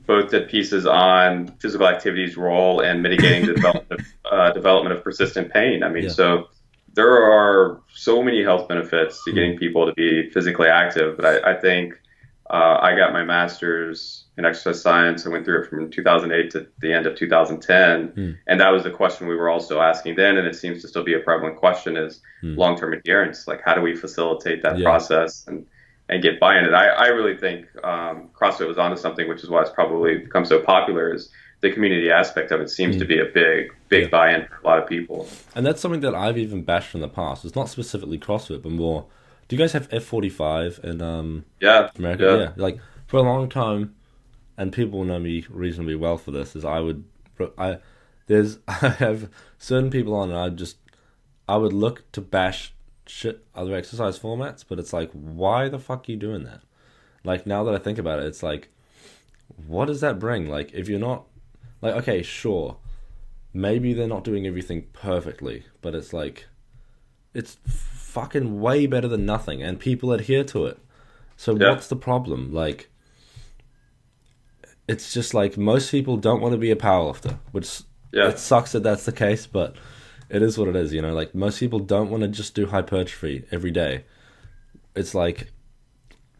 Speaker 6: Both did pieces on physical activity's role in mitigating the development of persistent pain. I mean, so there are so many health benefits to getting people to be physically active. But I think I got my master's in exercise science. I went through it from 2008 to the end of 2010. And that was the question we were also asking then, and it seems to still be a prevalent question, is long-term adherence. Like, how do we facilitate that process and get buy-in? And I really think CrossFit was onto something, which is why it's probably become so popular, is the community aspect of it seems to be a big buy-in for a lot of people.
Speaker 2: And that's something that I've even bashed in the past. It's not specifically CrossFit, but more, do you guys have F45 in America? Yeah. Like, for a long time, and people know me reasonably well for this, is I have certain people on, and I would look to bash shit other exercise formats, but it's like, why the fuck are you doing that? Like, now that I think about it, it's like, what does that bring? Like, if you're not, like, okay, sure, maybe they're not doing everything perfectly, but it's like, it's fucking way better than nothing, and people adhere to it. So what's the problem? Like, it's just like most people don't want to be a powerlifter, which it sucks that that's the case, but it is what it is, you know? Like, most people don't want to just do hypertrophy every day. It's like,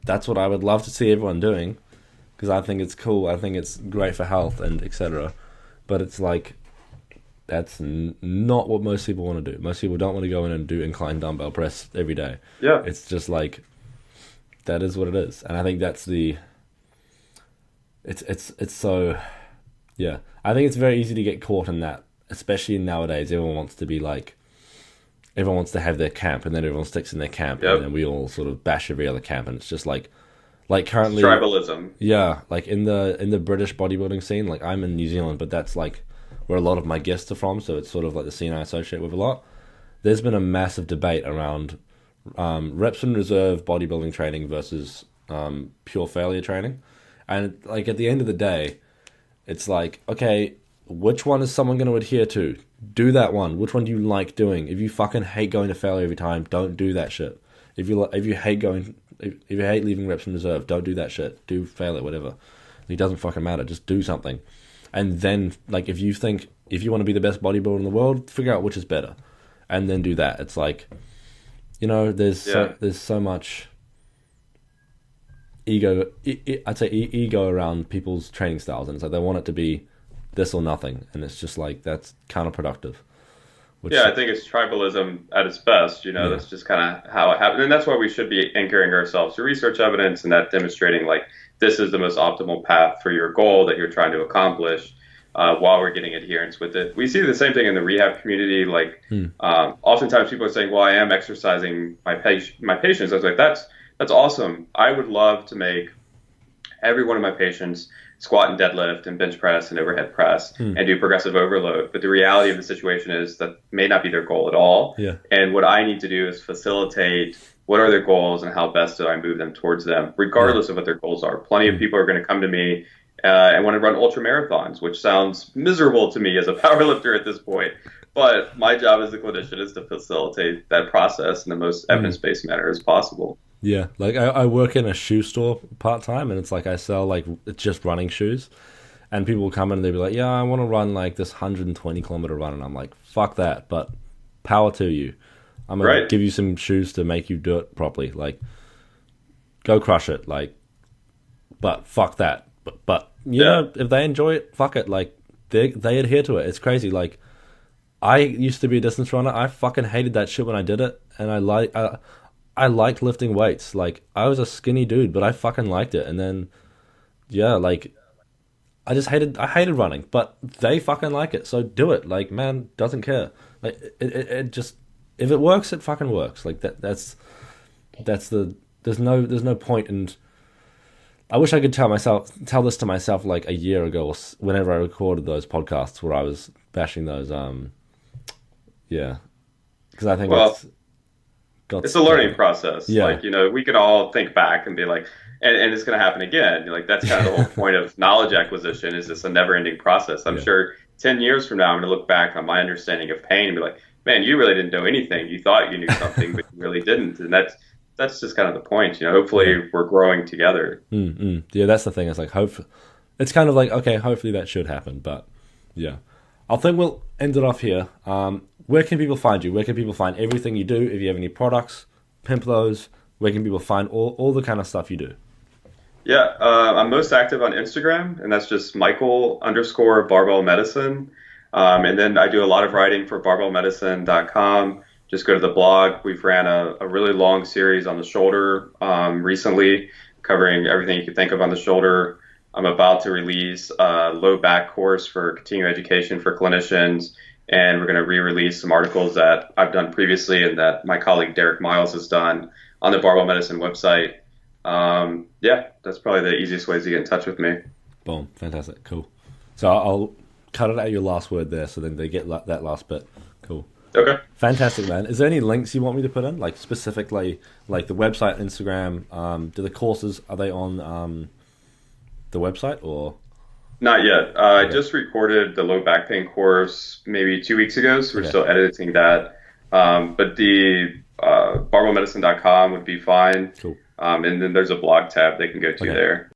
Speaker 2: that's what I would love to see everyone doing, because I think it's cool, I think it's great for health, and etc. But it's like, that's not what most people want to do. Most people don't want to go in and do incline dumbbell press every day.
Speaker 6: Yeah.
Speaker 2: It's just like, that is what it is. And I think that's the... It's so... Yeah. I think it's very easy to get caught in that, especially nowadays. Everyone wants to be like... Everyone wants to have their camp, and then everyone sticks in their camp, and then we all sort of bash every other camp, and it's just like currently...
Speaker 6: Tribalism.
Speaker 2: Yeah, like in the British bodybuilding scene, like I'm in New Zealand, but that's like where a lot of my guests are from, so it's sort of like the scene I associate with a lot. There's been a massive debate around reps and reserve bodybuilding training versus pure failure training. And like at the end of the day, it's like, okay, which one is someone going to adhere to? Do that one. Which one do you like doing? If you fucking hate going to failure every time, don't do that shit. If you hate leaving reps in reserve, don't do that shit. Do failure, whatever. It doesn't fucking matter. Just do something. And then, like, if you want to be the best bodybuilder in the world, figure out which is better, and then do that. It's like, you know, there's so much ego. I'd say ego around people's training styles, and it's like they want it to be this or nothing, and it's just like that's counterproductive.
Speaker 6: I think it's tribalism at its best. You know, that's just kind of how it happened, and that's why we should be anchoring ourselves to research evidence and that demonstrating like this is the most optimal path for your goal that you're trying to accomplish. While we're getting adherence with it, we see the same thing in the rehab community. Like, oftentimes people are saying, "Well, I am exercising my patients." I was like, "That's awesome. I would love to make every one of my patients squat and deadlift and bench press and overhead press and do progressive overload." But the reality of the situation is that may not be their goal at all.
Speaker 2: Yeah.
Speaker 6: And what I need to do is facilitate what are their goals and how best do I move them towards them, regardless of what their goals are. Plenty of people are going to come to me and want to run ultra marathons, which sounds miserable to me as a powerlifter at this point. But my job as a clinician is to facilitate that process in the most evidence-based manner as possible.
Speaker 2: Yeah, like I work in a shoe store part-time, and it's like I sell like it's just running shoes, and people will come in and they'll be like, yeah, I want to run like this 120-kilometer run, and I'm like, fuck that, but power to you. I'm going to give you some shoes to make you do it properly. Like, go crush it. Like, but fuck that. But you know, if they enjoy it, fuck it. Like, they adhere to it. It's crazy. Like, I used to be a distance runner. I fucking hated that shit when I did it, and I liked lifting weights. Like, I was a skinny dude, but I fucking liked it. And then, like, I hated running, but they fucking like it. So do it. Like, man, doesn't care. Like, it just, if it works, it fucking works. Like, there's no point in, I wish I could tell this to myself like a year ago, or whenever I recorded those podcasts where I was bashing those, because I think
Speaker 6: it's a learning process.
Speaker 2: Yeah.
Speaker 6: Like, you know, we could all think back and be like, and it's going to happen again. Like, that's kind of the whole point of knowledge acquisition, is this a never-ending process. I'm sure 10 years from now, I'm going to look back on my understanding of pain and be like, man, you really didn't know anything. You thought you knew something, but you really didn't. And that's just kind of the point. You know, hopefully we're growing together.
Speaker 2: Yeah, that's the thing. It's like, it's kind of like, okay, hopefully that should happen. But yeah, I think we'll end it off here. Where can people find you? Where can people find everything you do? If you have any products, pimp those. Where can people find all the kind of stuff you do?
Speaker 6: Yeah, I'm most active on Instagram, and that's just Michael_barbell medicine. And then I do a lot of writing for barbellmedicine.com. Just go to the blog. We've ran a really long series on the shoulder recently, covering everything you can think of on the shoulder. I'm about to release a low back course for continuing education for clinicians, and we're going to re-release some articles that I've done previously and that my colleague Derek Miles has done on the Barbell Medicine website. That's probably the easiest ways to get in touch with me.
Speaker 2: Boom. Fantastic. Cool. So I'll cut it out your last word there, so then they get that last bit. Cool.
Speaker 6: Okay.
Speaker 2: Fantastic, man. Is there any links you want me to put in, like specifically, like the website, Instagram? Do the courses, are they on the website, or?
Speaker 6: Not yet. I just recorded the low back pain course maybe 2 weeks ago, so we're
Speaker 2: Okay.
Speaker 6: still editing that. But the barbellmedicine.com would be fine.
Speaker 2: Cool.
Speaker 6: And then there's a blog tab they can go to
Speaker 2: Okay.
Speaker 6: there.